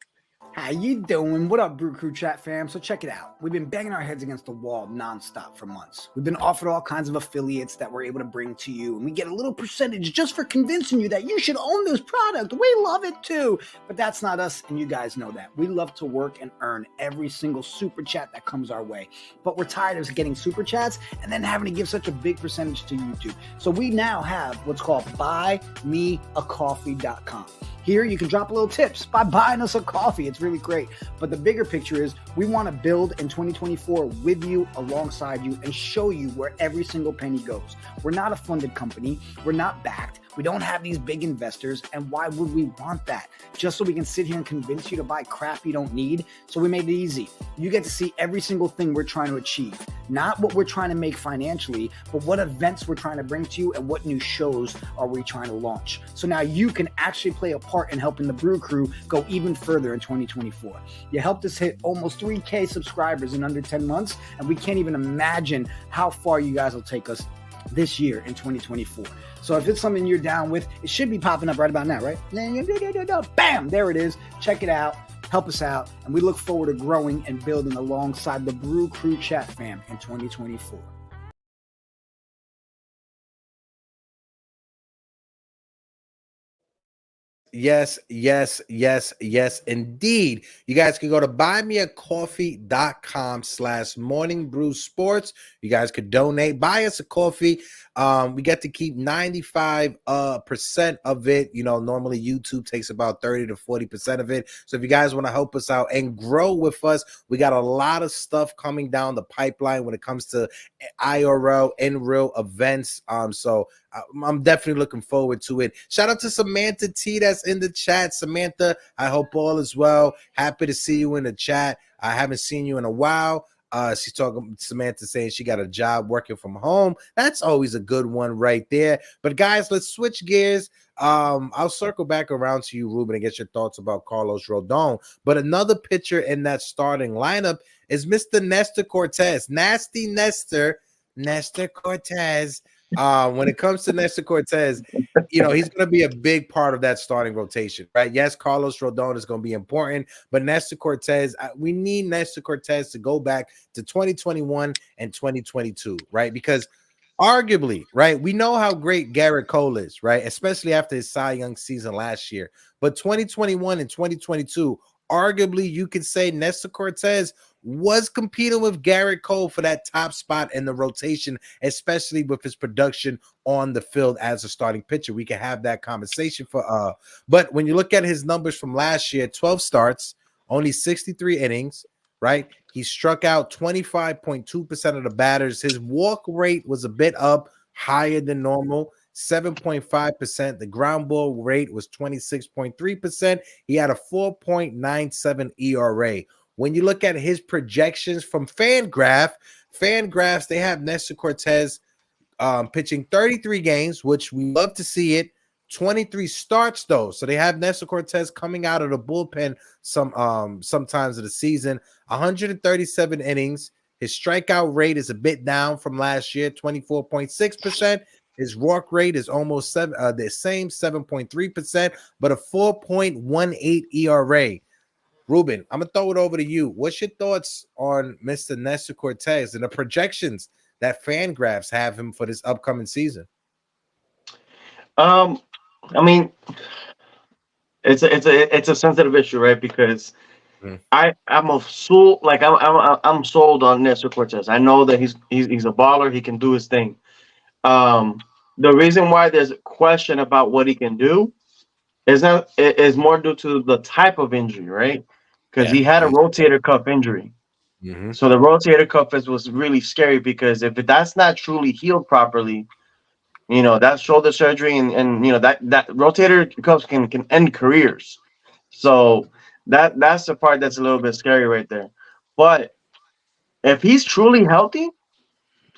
Speaker 4: How you doing? What up, Brew Crew Chat fam? So check it out. We've been banging our heads against the wall nonstop for months. We've been offered all kinds of affiliates that we're able to bring to you, and we get a little percentage just for convincing you that you should own this product. We love it too. But that's not us, and you guys know that. We love to work and earn every single super chat that comes our way. But we're tired of getting super chats and then having to give such a big percentage to YouTube. So we now have what's called buymeacoffee.com. Here you can drop a little tips by buying us a coffee. It's really great. But the bigger picture is we want to build in 2024 with you, alongside you, and show you where every single penny goes. We're not a funded company. We're not backed. We don't have these big investors, and why would we want that? Just so we can sit here and convince you to buy crap you don't need. So we made it easy. You get to see every single thing we're trying to achieve, not what we're trying to make financially, but what events we're trying to bring to you and what new shows are we trying to launch. So now you can actually play a part in helping the Brew Crew go even further in 2024. You helped us hit almost 3K subscribers in under 10 months, and we can't even imagine how far you guys will take us this year in 2024. So if it's something you're down with, it should be popping up right about now, right? Bam, there it is. Check it out. Help us out. And we look forward to growing and building alongside the Brew Crew chat fam in 2024.
Speaker 1: Yes, indeed. You guys can go to buymeacoffee.com/morningbrewsports. You guys could donate, buy us a coffee. We get to keep 95% of it. You know, normally YouTube takes about 30 to 40% of it. So if you guys want to help us out and grow with us, we got a lot of stuff coming down the pipeline when it comes to IRL and real events. So I'm definitely looking forward to it. Shout out to Samantha T that's in the chat. Samantha, I hope all is well. Happy to see you in the chat. I haven't seen you in a while. She's talking, Samantha saying she got a job working from home. That's always a good one right there. But guys, let's switch gears. I'll circle back around to you, Ruben, and get your thoughts about Carlos Rodon. But another pitcher in that starting lineup is Mr. Nestor Cortez. Nasty Nestor Cortez. When it comes to Nestor Cortez, you know, he's going to be a big part of that starting rotation, right? Yes, Carlos Rodon is going to be important, but Nestor Cortez, we need Nestor Cortez to go back to 2021 and 2022, right? Because arguably, right, we know how great Garrett Cole is, right? Especially after his Cy Young season last year. But 2021 and 2022, arguably, you could say Nestor Cortez was competing with Garrett Cole for that top spot in the rotation, especially with his production on the field as a starting pitcher. We can have that conversation but when you look at his numbers from last year, 12 starts, only 63 innings, right? He struck out 25.2% of the batters. His walk rate was a bit up, higher than normal, 7.5%. The ground ball rate was 26.3%. He had a 4.97 ERA. When you look at his projections from Fangraphs, they have Nestor Cortez pitching 33 games, which we love to see it. 23 starts though, so they have Nestor Cortez coming out of the bullpen sometimes of the season. 137 innings. His strikeout rate is a bit down from last year, 24.6%. His walk rate is almost the same, 7.3%, but a 4.18 ERA. Ruben, I'm going to throw it over to you. What's your thoughts on Mr. Nestor Cortez and the projections that Fangraphs have him for this upcoming season?
Speaker 3: I mean, it's a sensitive issue, right? Because I'm sold on Nestor Cortez. I know that he's a baller. He can do his thing. The reason why there's a question about what he can do is more due to the type of injury, right? Because he had a rotator cuff injury. So the rotator cuff was really scary, because if that's not truly healed properly, you know, that shoulder surgery and you know that rotator cuffs can end careers. So that's the part that's a little bit scary right there. But if he's truly healthy,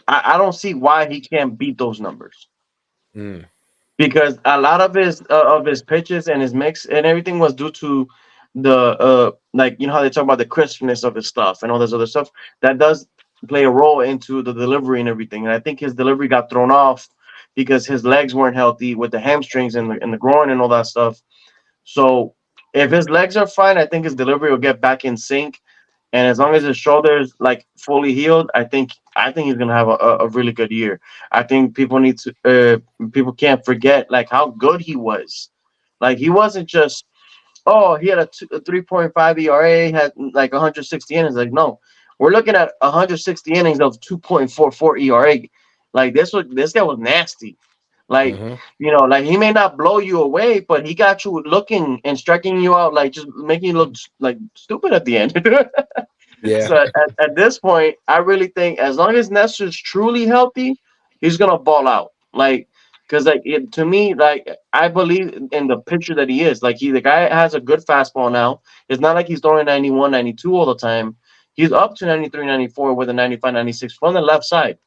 Speaker 3: I don't see why he can't beat those numbers. Because a lot of his pitches and his mix and everything was due to the like, you know how they talk about the crispness of his stuff and all this other stuff that does play a role into the delivery and everything. And I think his delivery got thrown off because his legs weren't healthy with the hamstrings and the groin and all that stuff. So if his legs are fine, I think his delivery will get back in sync. And as long as his shoulders like fully healed, I think he's gonna have a really good year. I think people can't forget like how good he was. Like he wasn't just, oh, he had a 3.5 ERA, had like 160 innings. Like, no, we're looking at 160 innings of 2.44 ERA. Like this guy was nasty. Like, you know, like he may not blow you away, but he got you looking and striking you out, like just making you look like stupid at the end. So at this point, I really think as long as Nestor's truly healthy, he's gonna ball out. Like Because like to me, like I believe in the pitcher that he is. Like the guy has a good fastball now. It's not like he's throwing 91, 92 all the time. He's up to 93, 94 with a 95, 96 from the left side,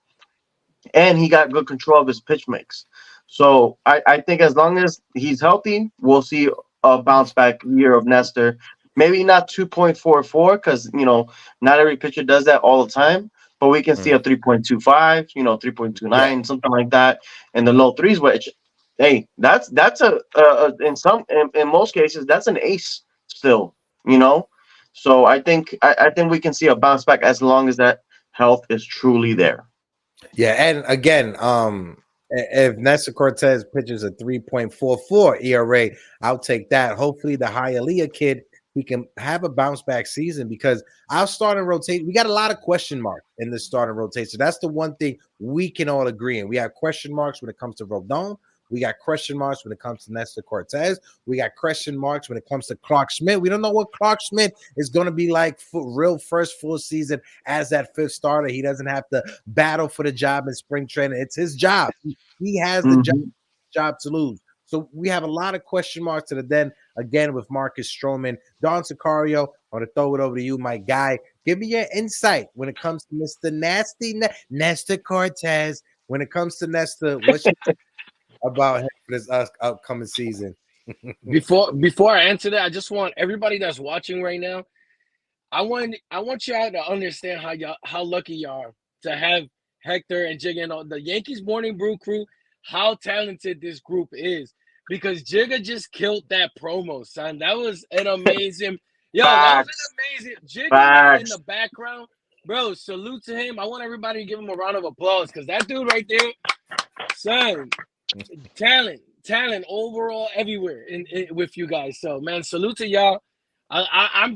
Speaker 3: and he got good control of his pitch mix. So I think as long as he's healthy, we'll see a bounce back year of Nestor. Maybe not 2.44 because not every pitcher does that all the time, but we can see a 3.25, 3.29, something like that, in the low threes. Which, hey, that's in most cases that's an ace still. So I think we can see a bounce back as long as that health is truly there.
Speaker 1: Yeah, and again, if Nestor Cortez pitches a 3.44 ERA, I'll take that. Hopefully, the Hialeah kid, he can have a bounce back season because our starting rotation, we got a lot of question marks in this starting rotation. That's the one thing we can all agree on. We have question marks when it comes to Rodon. We got question marks when it comes to Nestor Cortez. We got question marks when it comes to Clark Schmidt. We don't know what Clark Schmidt is going to be like for real first full season as that fifth starter. He doesn't have to battle for the job in spring training. It's his job. He has the job to lose. So we have a lot of question marks. And then again with Marcus Stroman, Don Sicario, I want to throw it over to you, my guy. Give me your insight when it comes to Mr. Nasty Nestor Cortez. When it comes to Nestor, what's your about him for this upcoming season?
Speaker 2: Before I answer that, I just want everybody that's watching right now, I want y'all to understand how lucky you are to have Hector and Jigga and all the Yankees Morning Brew crew, how talented this group is. Because Jigga just killed that promo, son. That was an amazing that was an amazing Jigga in the background. Bro, salute to him. I want everybody to give him a round of applause because that dude right there, son, talent overall everywhere in with you guys. So man, salute to y'all. I'm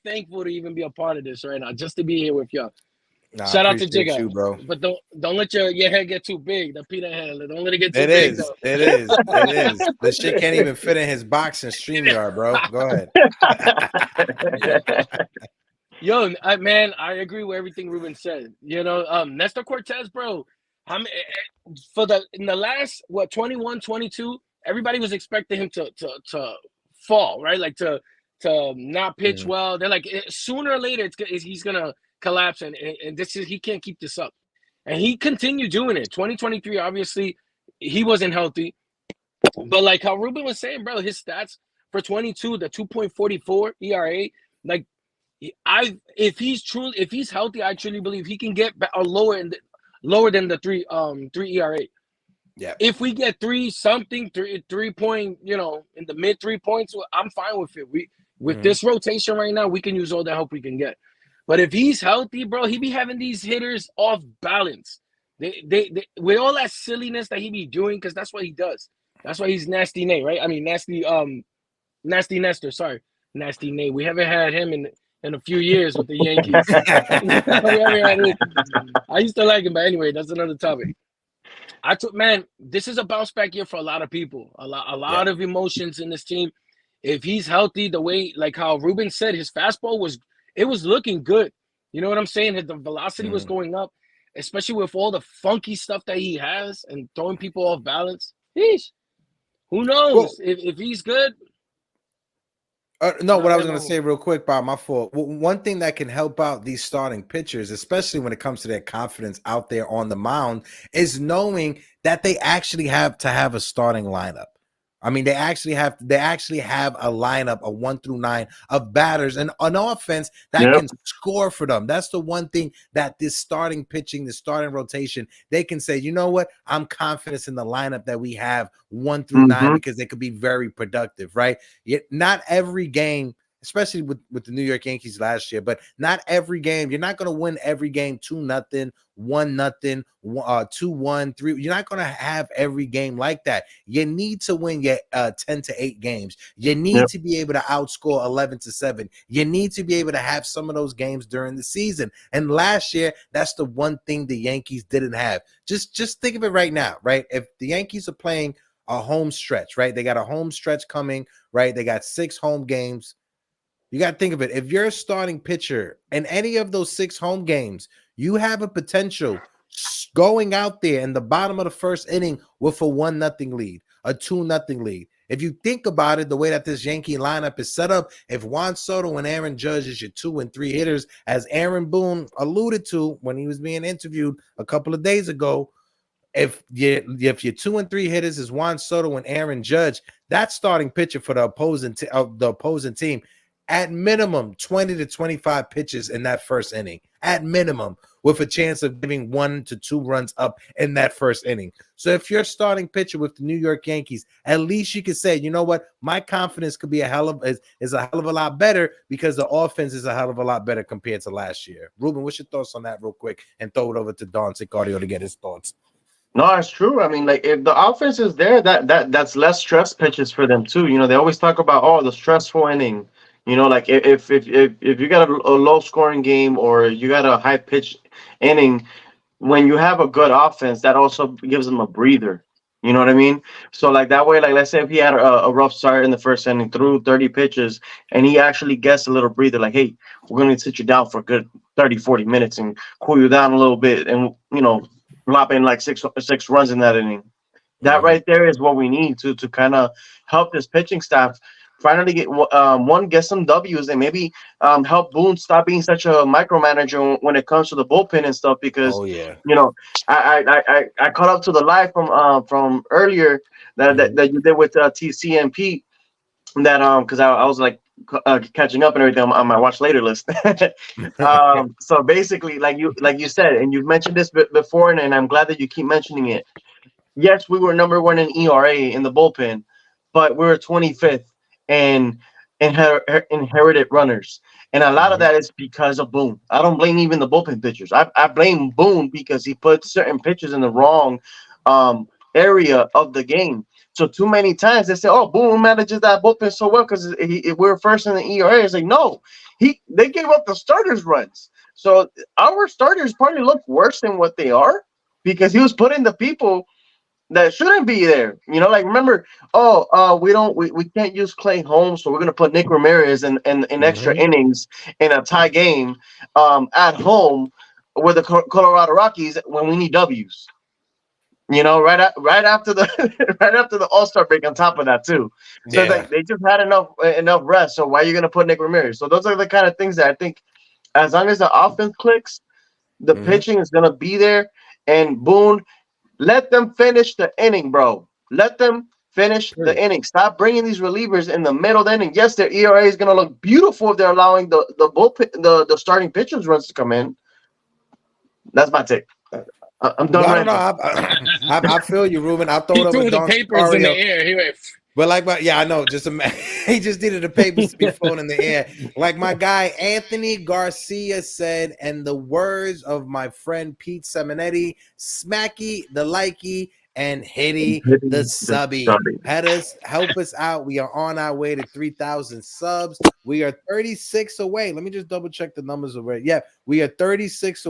Speaker 2: thankful to even be a part of this right now, just to be here with y'all. Shout out to Jigga,
Speaker 1: you, bro.
Speaker 2: But don't let your head get too big. The peanut head, don't let it get too
Speaker 1: big.
Speaker 2: It
Speaker 1: is. The shit can't even fit in his box in StreamYard, bro. Go ahead.
Speaker 2: Yo, man, I agree with everything Ruben said. Nestor Cortez, bro. In the last 21, 22, everybody was expecting him to fall, right? Like to not pitch well. They're like sooner or later he's gonna collapse, and he can't keep this up. And he continued doing it. 2023, obviously, he wasn't healthy, but like how Ruben was saying, bro, his stats for 22, the 2.44 ERA, like if he's healthy, I truly believe he can get lower than the 3 ERA.
Speaker 1: Yeah.
Speaker 2: If we get 3 point, in the mid 3 points, I'm fine with it. With this rotation right now, we can use all the help we can get. But if he's healthy, bro, he be having these hitters off balance. They with all that silliness that he be doing, because that's what he does. That's why he's Nasty Nate, right? I mean, Nasty Nestor. Sorry, Nasty Nate. We haven't had him in a few years with the Yankees. I used to like him, but anyway, that's another topic. Man, this is a bounce back year for a lot of people. A lot of emotions in this team. If he's healthy, the way like how Ruben said, his fastball was looking good. You know what I'm saying? The velocity was going up, especially with all the funky stuff that he has and throwing people off balance. Who knows if he's good?
Speaker 1: No, what I was going to say real quick, Bob, my fault. One thing that can help out these starting pitchers, especially when it comes to their confidence out there on the mound, is knowing that they actually have to have a starting lineup. I mean, they actually have a lineup of 1 through 9 of batters and an offense that can score for them. That's the one thing that this starting pitching, the starting rotation, they can say, you know what? I'm confident in the lineup that we have 1 through 9 because they could be very productive, right? Yet not every game, especially with the New York Yankees last year, but not every game. You're not going to win every game 2-0, 1-0, 2-1, 3. You're not going to have every game like that. You need to win your 10-8 games. You need to be able to outscore 11-7. You need to be able to have some of those games during the season. And last year, that's the one thing the Yankees didn't have. Just think of it right now, right? If the Yankees are playing a home stretch, right? They got a home stretch coming, right? They got 6 home games. You got to think of it. If you're a starting pitcher in any of those 6 home games, you have a potential going out there in the bottom of the first inning with a 1-0 lead, a 2-0 lead. If you think about it, the way that this Yankee lineup is set up, if Juan Soto and Aaron Judge is your 2 and 3 hitters, as Aaron Boone alluded to when he was being interviewed a couple of days ago, if your 2 and 3 hitters is Juan Soto and Aaron Judge, that's starting pitcher for the opposing team. At minimum, 20 to 25 pitches in that first inning, at minimum, with a chance of giving 1 to 2 runs up in that first inning. So if you're starting pitcher with the New York Yankees, at least you can say, you know what, my confidence could be is a hell of a lot better because the offense is a hell of a lot better compared to last year. Ruben, what's your thoughts on that real quick? And throw it over to Don Sicardio to get his thoughts.
Speaker 3: No, it's true. I mean, like if the offense is there, that's less stress pitches for them too. They always talk about the stressful inning. Like if you got a low scoring game or you got a high pitch inning, when you have a good offense, that also gives them a breather. You know what I mean? So like that way, like let's say if he had a rough start in the first inning, threw 30 pitches, and he actually gets a little breather, like, hey, we're gonna sit you down for a good 30, 40 minutes and cool you down a little bit, and lob in like six runs in that inning. That right there is what we need to kind of help this pitching staff finally get some W's and maybe help Boone stop being such a micromanager when it comes to the bullpen and stuff. Because I caught up to the live from earlier that you did with TCMP because I was like catching up and everything on my watch later list. So basically, like you said, and you've mentioned this before, and I'm glad that you keep mentioning it. Yes, we were number 1 in ERA in the bullpen, but we were 25th and inherited runners. And a lot of that is because of Boone. I don't blame even the bullpen pitchers. I blame Boone because he put certain pitchers in the wrong area of the game. So too many times they say, "Oh, Boone manages that bullpen so well because we're first in the ERA." It's like, no, they gave up the starters runs. So our starters probably look worse than what they are because he was putting the people that shouldn't be there. Like remember, we can't use Clay Holmes, so we're gonna put Nick Ramirez in extra innings in a tie game at home with the Colorado Rockies when we need W's. Right after the All-Star break on top of that too. So they just had enough rest. So why are you gonna put Nick Ramirez? So those are the kind of things that I think as long as the offense clicks, the pitching is gonna be there. And Boone, let them finish the inning, bro. Let them finish the inning. Stop bringing these relievers in the middle of the inning. Yes, their ERA is gonna look beautiful if they're allowing the bullpen, the starting pitchers runs to come in. That's my take. I'm done.
Speaker 1: No, I feel you, Ruben. I throw it over
Speaker 2: the papers in the air. He went.
Speaker 1: But I know. He just needed the papers to be flown in the air. Like my guy Anthony Garcia said, and the words of my friend Pete Simonetti, smacky the likey and hitty the subby. Help us out. We are on our way to 3,000 subs. We are 36 away. Let me just double check the numbers already. Yeah, we are 36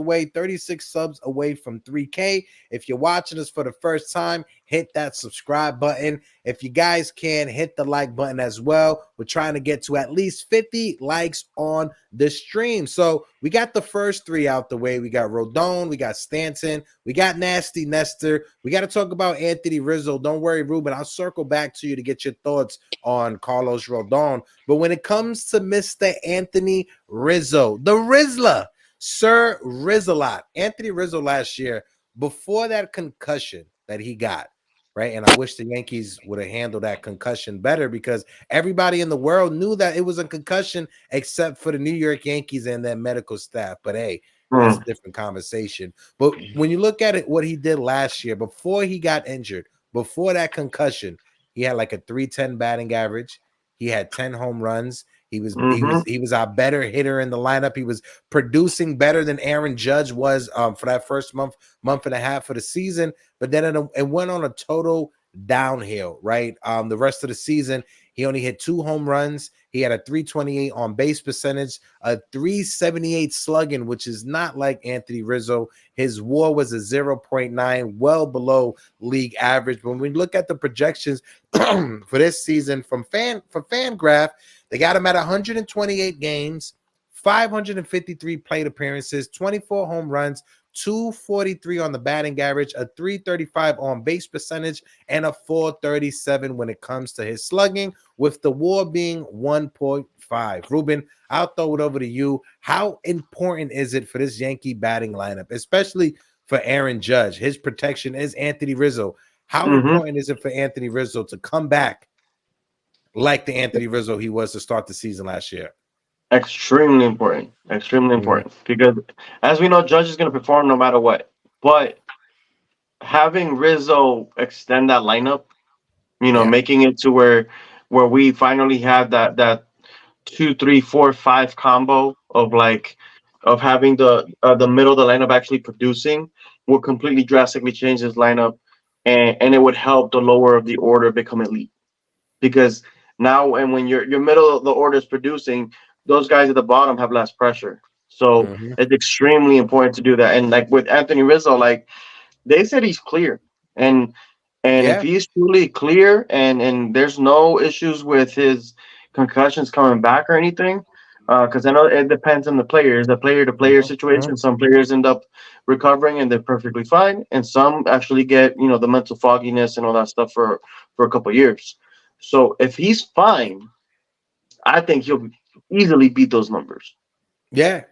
Speaker 1: subs away from 3K. If you're watching us for the first time, hit that subscribe button. If you guys can, hit the like button as well. We're trying to get to at least 50 likes on the stream. So we got the first 3 out the way. We got Rodon, we got Stanton, we got Nasty Nestor. We got to talk about Anthony Rizzo. Don't worry, Ruben. I'll circle back to you to get your thoughts on Carlos Rodon. But when it comes to Mr. Anthony Rizzo, the Rizzler, Sir Rizzo-Lot, Anthony Rizzo last year, before that concussion that he got, right? And I wish the Yankees would have handled that concussion better because everybody in the world knew that it was a concussion except for the New York Yankees and their medical staff. But hey, that's a different conversation. But when you look at it, what he did last year, before he got injured, before that concussion, he had like a 310 batting average. He had 10 home runs. He was our better hitter in the lineup. He was producing better than Aaron Judge was for that first month and a half of the season. But then it went on a total downhill, right? The rest of the season, he only hit 2 home runs. He had a 328 on base percentage, a 378 slugging, which is not like Anthony Rizzo. His WAR was a 0.9, well below league average. When we look at the projections for this season for FanGraph, they got him at 128 games, 553 plate appearances, 24 home runs, 243 on the batting average, a 335 on base percentage, and a 437 when it comes to his slugging, with the WAR being 1.5. Ruben, I'll throw it over to you. How important is it for this Yankee batting lineup, especially for Aaron Judge? His protection is Anthony Rizzo. How important is it for Anthony Rizzo to come back like the Anthony Rizzo he was to start the season last year?
Speaker 3: Extremely important. Extremely important. Because as we know, Judge is going to perform no matter what. But having Rizzo extend that lineup, making it to where we finally have that 2, 3, 4, 5 combo of having the middle of the lineup actually producing will completely drastically change this lineup, and it would help the lower of the order become elite. Because now, and when your middle of the order is producing, those guys at the bottom have less pressure. So it's extremely important to do that. And like with Anthony Rizzo, like they said he's clear. And if he's truly clear and there's no issues with his concussions coming back or anything, because I know it depends on the players, the player-to-player situation. Some players end up recovering and they're perfectly fine, and some actually get the mental fogginess and all that stuff for a couple of years. So if he's fine, I think he'll easily beat those numbers.
Speaker 1: Yeah.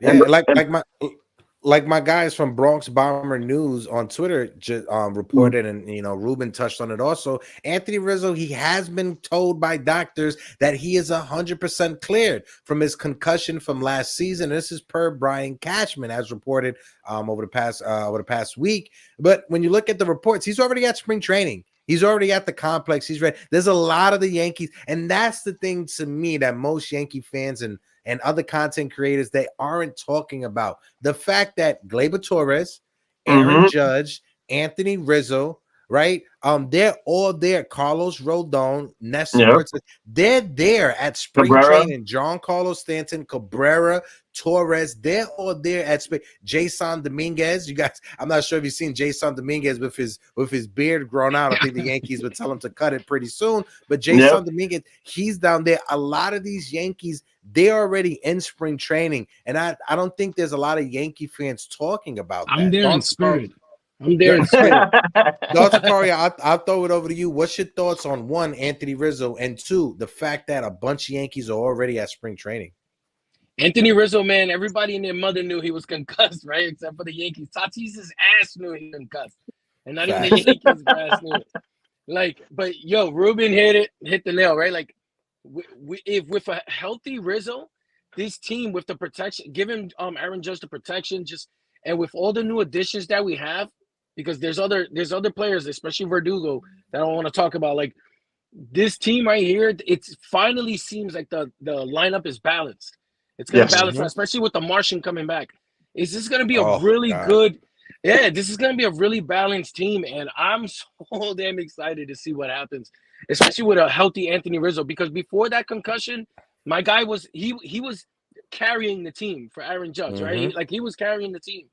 Speaker 1: Like my guys from Bronx Bomber News on Twitter just reported, and Ruben touched on it also. Anthony Rizzo, he has been told by doctors that he is 100% cleared from his concussion from last season. This is per Brian Cashman, as reported over the past week. But when you look at the reports, he's already at spring training. He's already at the complex. He's ready. There's a lot of the Yankees, and that's the thing to me that most Yankee fans and other content creators, they aren't talking about. The fact that Gleyber Torres, Aaron Judge, Anthony Rizzo, right? They're all there. Carlos Rodon, Nestor Cortez, they're there at spring training. Giancarlo Stanton, Cabrera, Torres, they're all there at spring. Jasson Dominguez, you guys, I'm not sure if you've seen Jasson Dominguez with his beard grown out. I think the Yankees would tell him to cut it pretty soon. But Jasson Dominguez, he's down there. A lot of these Yankees, they're already in spring training, and I don't think there's a lot of Yankee fans talking about that.
Speaker 2: I'm there in spirit.
Speaker 1: Dr. Corey, I'll throw it over to you. What's your thoughts on one, Anthony Rizzo, and two, the fact that a bunch of Yankees are already at spring training?
Speaker 2: Anthony Rizzo, man, everybody and their mother knew he was concussed, right? Except for the Yankees. Tatis's ass knew he was concussed, and not even the Yankees' grass knew it. But yo, Ruben hit the nail, right? Like, if with a healthy Rizzo, this team with the protection, giving Aaron Judge the protection, and with all the new additions that we have. Because there's other players, especially Verdugo, that I don't want to talk about. Like this team right here, it finally seems like the lineup is balanced. It's gonna balance, especially with the Martian coming back. Is this gonna be a really good? Yeah, this is gonna be a really balanced team, and I'm so damn excited to see what happens, especially with a healthy Anthony Rizzo. Because before that concussion, my guy was he was carrying the team for Aaron Judge, right? He was carrying the team.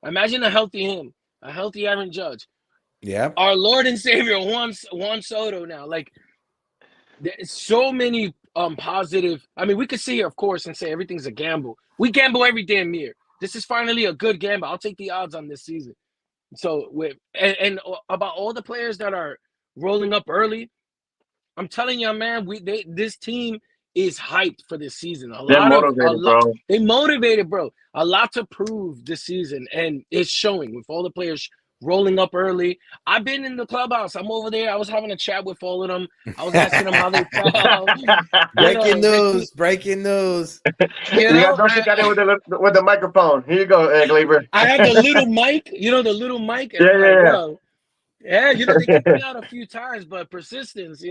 Speaker 2: Imagine a healthy him. A healthy Aaron Judge. Yeah. Our Lord and Savior, Juan Soto now. Like, there's so many positive. I mean, we could sit here, of course, and say everything's a gamble. We gamble every damn year. This is finally a good gamble. I'll take the odds on this season. So, and about all the players that are rolling up early, I'm telling you, man, this team is hyped for this season. They motivated, bro. A lot to prove this season, and it's showing with all the players rolling up early. I've been in the clubhouse. I'm over there. I was having a chat with all of them. I was asking them how they felt.
Speaker 1: Breaking news.
Speaker 3: You got it with the microphone. Here you go, Gleyber.
Speaker 2: I have the little mic. The little mic. And yeah, they kicked me out a few times, but persistence,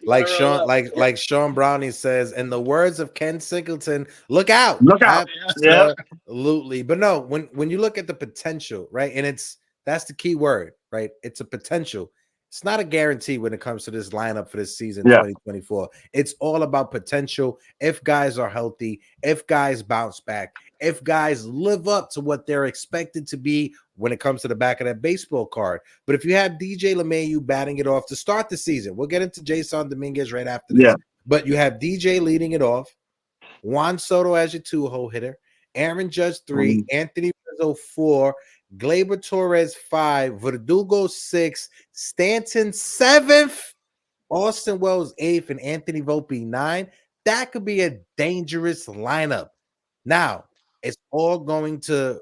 Speaker 1: like Sean Browning says, in the words of Ken Singleton, look out. Absolutely. But no, when you look at the potential, right, and that's the key word, right? It's a potential. It's not a guarantee when it comes to this lineup for this season, 2024. It's all about potential. If guys are healthy, if guys bounce back, if guys live up to what they're expected to be when it comes to the back of that baseball card. But if you have DJ LeMahieu batting it off to start the season, we'll get into Jasson Dominguez right after this. But you have DJ leading it off, Juan Soto as your 2-hole hitter, Aaron Judge 3, Anthony Rizzo 4, Gleyber Torres 5, Verdugo 6, Stanton 7th, Austin Wells 8th, and Anthony Volpe 9. That could be a dangerous lineup. Now, it's all going to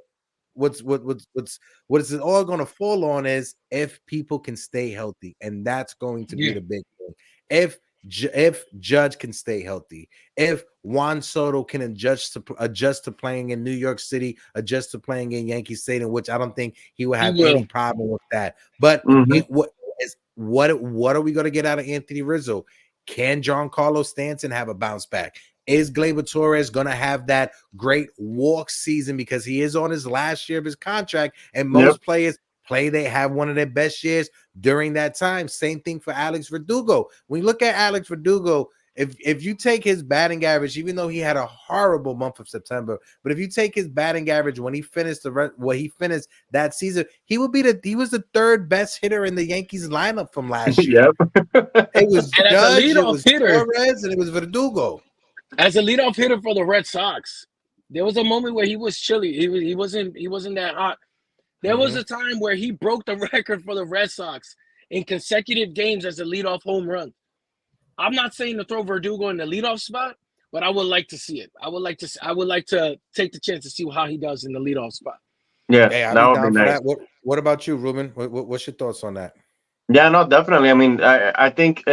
Speaker 1: what is it all going to fall on is if people can stay healthy, and that's going to be the big thing. If Judge can stay healthy, if Juan Soto can adjust to playing in New York City, adjust to playing in Yankee Stadium, which I don't think he will have any problem with that. But what are we going to get out of Anthony Rizzo? Can Giancarlo Stanton have a bounce back? Is Gleyber Torres going to have that great walk season because he is on his last year of his contract, and most players they have one of their best years during that time. Same thing for Alex Verdugo. When you look at Alex Verdugo, if you take his batting average, even though he had a horrible month of September, but if you take his batting average when he finished that season, he was the third best hitter in the Yankees lineup from last year. It was Judge, it was Torres, and it was Verdugo.
Speaker 2: As a leadoff hitter for the Red Sox, there was a moment where he was chilly. He wasn't that hot. There was a time where he broke the record for the Red Sox in consecutive games as a leadoff home run. I'm not saying to throw Verdugo in the leadoff spot, but I would like to see it. I would like to take the chance to see how he does in the leadoff spot.
Speaker 3: Yeah,
Speaker 1: hey, I'll be down for that. What about you, Ruben? What's your thoughts on that?
Speaker 3: Yeah, no, definitely. I mean, I think,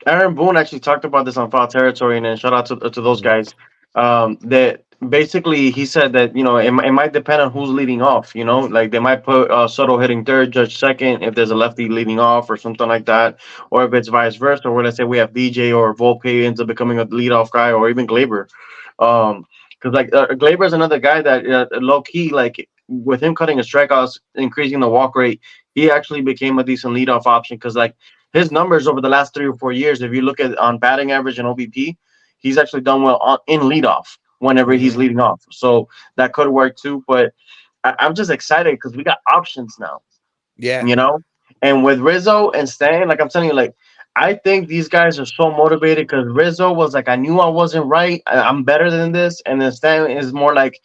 Speaker 3: Aaron Boone actually talked about this on Foul Territory, and then shout out to those guys. That basically he said that, it might depend on who's leading off. Like they might put Soto hitting third, Judge second, if there's a lefty leading off or something like that, or if it's vice versa, or let's say we have DJ or Volpe ends up becoming a leadoff guy, or even Gleyber. Because Gleyber is another guy that low key, like with him cutting his strikeouts, increasing the walk rate, he actually became a decent leadoff option. Because like his numbers over the last 3 or 4 years, if you look at on batting average and OBP, he's actually done well in leadoff whenever he's leading off. So that could work too. But I'm just excited because we got options now.
Speaker 1: Yeah.
Speaker 3: And with Rizzo and Stan, like I'm telling you, like I think these guys are so motivated because Rizzo was like, I knew I wasn't right. I'm better than this. And then Stan is more like,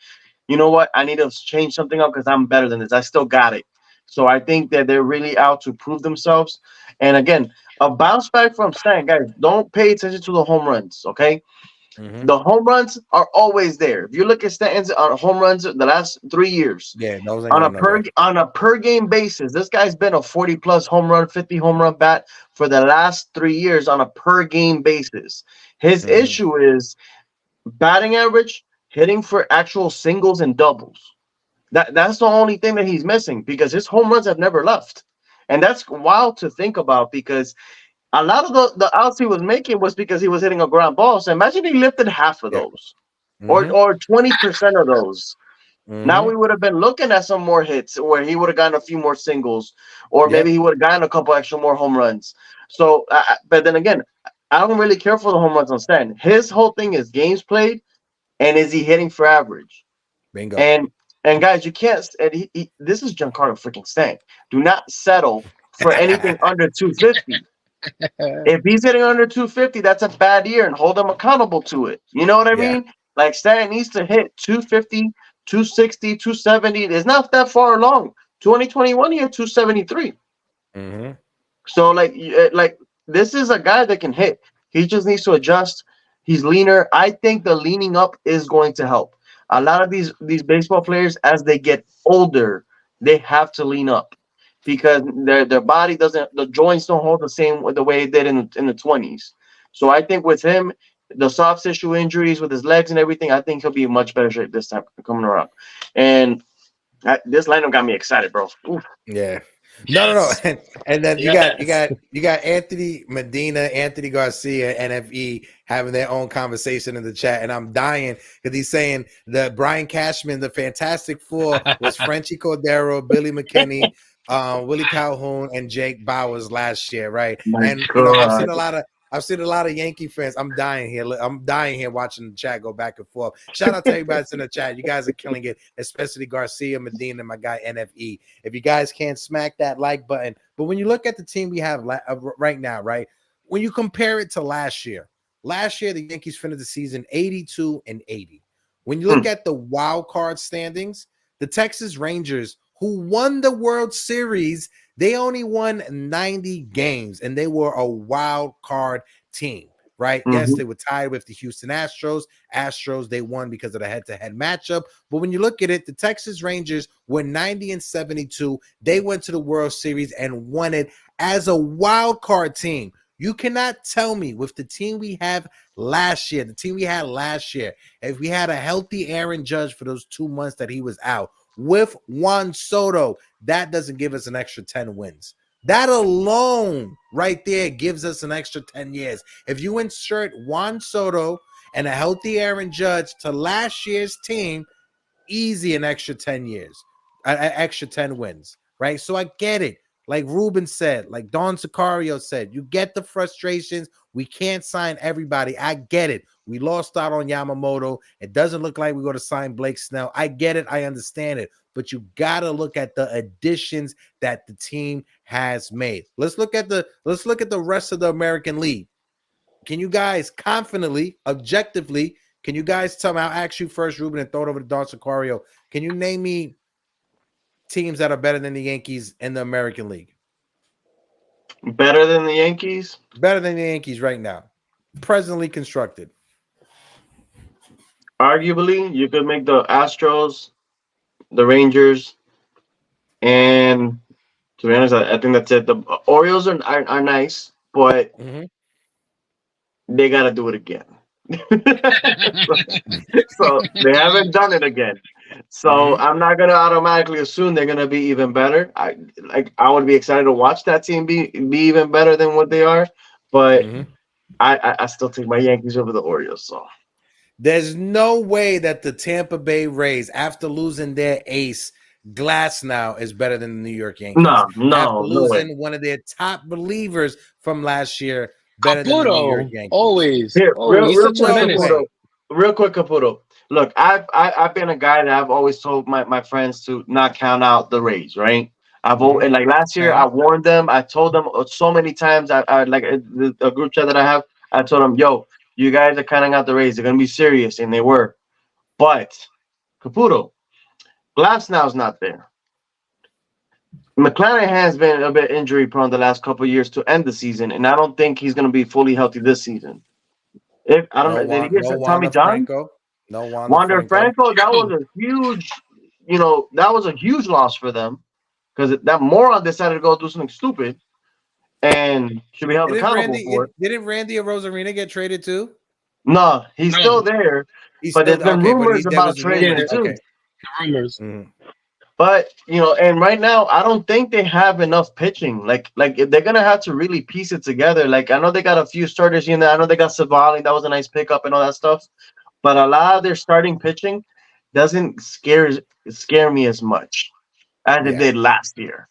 Speaker 3: you know what? I need to change something up because I'm better than this. I still got it. So I think that they're really out to prove themselves. And again, a bounce back from Stan, guys, don't pay attention to the home runs, okay? The home runs are always there. If you look at Stanton's home runs the last 3 years, on a per game basis, this guy's been a 40+ home run, 50 home run bat for the last 3 years on a per game basis. His issue is batting average, hitting for actual singles and doubles. That's the only thing that he's missing because his home runs have never left. And that's wild to think about because a lot of the outs he was making was because he was hitting a ground ball. So imagine he lifted half of those or 20% of those. Now we would have been looking at some more hits where he would have gotten a few more singles or maybe he would have gotten a couple extra more home runs. So, but then again, I don't really care for the home runs on Stan. His whole thing is games played and is he hitting for average?
Speaker 1: Bingo.
Speaker 3: And guys, you can't. This is Giancarlo freaking Stanton. Do not settle for anything under 250. If he's hitting under 250, that's a bad year, and hold him accountable to it. You know what I mean? Like Stanton needs to hit 250, 260, 270. It's not that far along. 2021 year 273. So like this is a guy that can hit. He just needs to adjust. He's leaner. I think the leaning up is going to help. A lot of these baseball players, as they get older, they have to lean up because their body doesn't, the joints don't hold the way it did in the 20s. So I think with him, the soft tissue injuries with his legs and everything, I think he'll be in much better shape this time coming around. And this lineup got me excited, bro. Oof.
Speaker 1: Yeah. No. And then you got Anthony Medina, Anthony Garcia, NFE having their own conversation in the chat, and I'm dying because he's saying that Brian Cashman, the Fantastic Four, was Frenchie Cordero, Billy McKinney, Willie Calhoun, and Jake Bowers last year, right? I've seen a lot of Yankee fans. I'm dying here watching the chat go back and forth. Shout out to everybody that's in the chat. You guys are killing it, especially Garcia, Medina, and my guy NFE. If you guys can't smack that like button, but when you look at the team we have right now, right? When you compare it to last year, the Yankees finished the season 82-80. When you look at the wild card standings, The Texas Rangers, who won the World Series, they only won 90 games, and they were a wild card team, right? Yes, they were tied with the Houston Astros. Astros, they won because of the head-to-head matchup. But when you look at it, the Texas Rangers were 90-72. They went to the World Series and won it as a wild card team. You cannot tell me with the team we have last year, if we had a healthy Aaron Judge for those 2 months that he was out, with Juan Soto, that doesn't give us an extra 10 wins. That alone right there gives us an extra 10 years. If you insert Juan Soto and a healthy Aaron Judge to last year's team, easy an extra 10 years, an extra 10 wins, right? So I get it. Like Ruben said, like Don Sicario said, you get the frustrations. We can't sign everybody. I get it. We lost out on Yamamoto. It doesn't look like we're going to sign Blake Snell. I get it. I understand it. But you got to look at the additions that the team has made. Let's look at the rest of the American League. Can you guys confidently, objectively, can you guys tell me? I'll ask you first, Ruben, and throw it over to Don Sicario. Can you name me teams that are better than the Yankees in the American League?
Speaker 3: Better than the Yankees?
Speaker 1: Better than the Yankees right now. Presently constructed.
Speaker 3: Arguably, you could make the Astros, the Rangers, and to be honest, I think that's it. The Orioles are nice, but they got to do it again. so they haven't done it again. So I'm not gonna automatically assume they're gonna be even better. I would be excited to watch that team be even better than what they are, but I still take my Yankees over the Orioles. So
Speaker 1: there's no way that the Tampa Bay Rays, after losing their ace, Glasnow, is better than the New York Yankees.
Speaker 3: No,
Speaker 1: after losing one of their top relievers from last year, better than the New York Yankees.
Speaker 2: Always.
Speaker 3: Here, real quick, Caputo. Look, I've been a guy that I've always told my friends to not count out the Rays, right? And like last year, I warned them. I told them so many times. I like a group chat that I have. I told them, "Yo, you guys are counting out the Rays. They're gonna be serious," and they were. But Caputo, Glasnow's not there. McClanahan has been a bit injury prone the last couple of years to end the season, and I don't think he's gonna be fully healthy this season. If I don't know, did he get Tommy John?
Speaker 1: No
Speaker 3: Wander Franco, that was a huge, that was a huge loss for them because that moron decided to go do something stupid and should be held accountable for it.
Speaker 1: Didn't Randy Arozarena get traded too?
Speaker 3: No, he's still there, but there's been rumors about trading him too.
Speaker 2: Rumors.
Speaker 3: But and right now I don't think they have enough pitching. Like they're gonna have to really piece it together. Like I know they got a few starters in there. I know they got Savali, that was a nice pickup and all that stuff. But a lot of their starting pitching doesn't scare me as much as it did last year.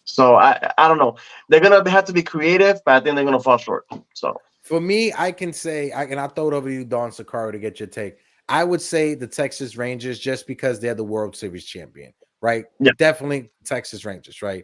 Speaker 3: So I don't know. They're gonna have to be creative, but I think they're gonna fall short. So
Speaker 1: for me, I can say, and I'll throw it over to you, Don Sicario, to get your take. I would say the Texas Rangers just because they're the World Series champion, right?
Speaker 3: Yeah.
Speaker 1: Definitely Texas Rangers, right?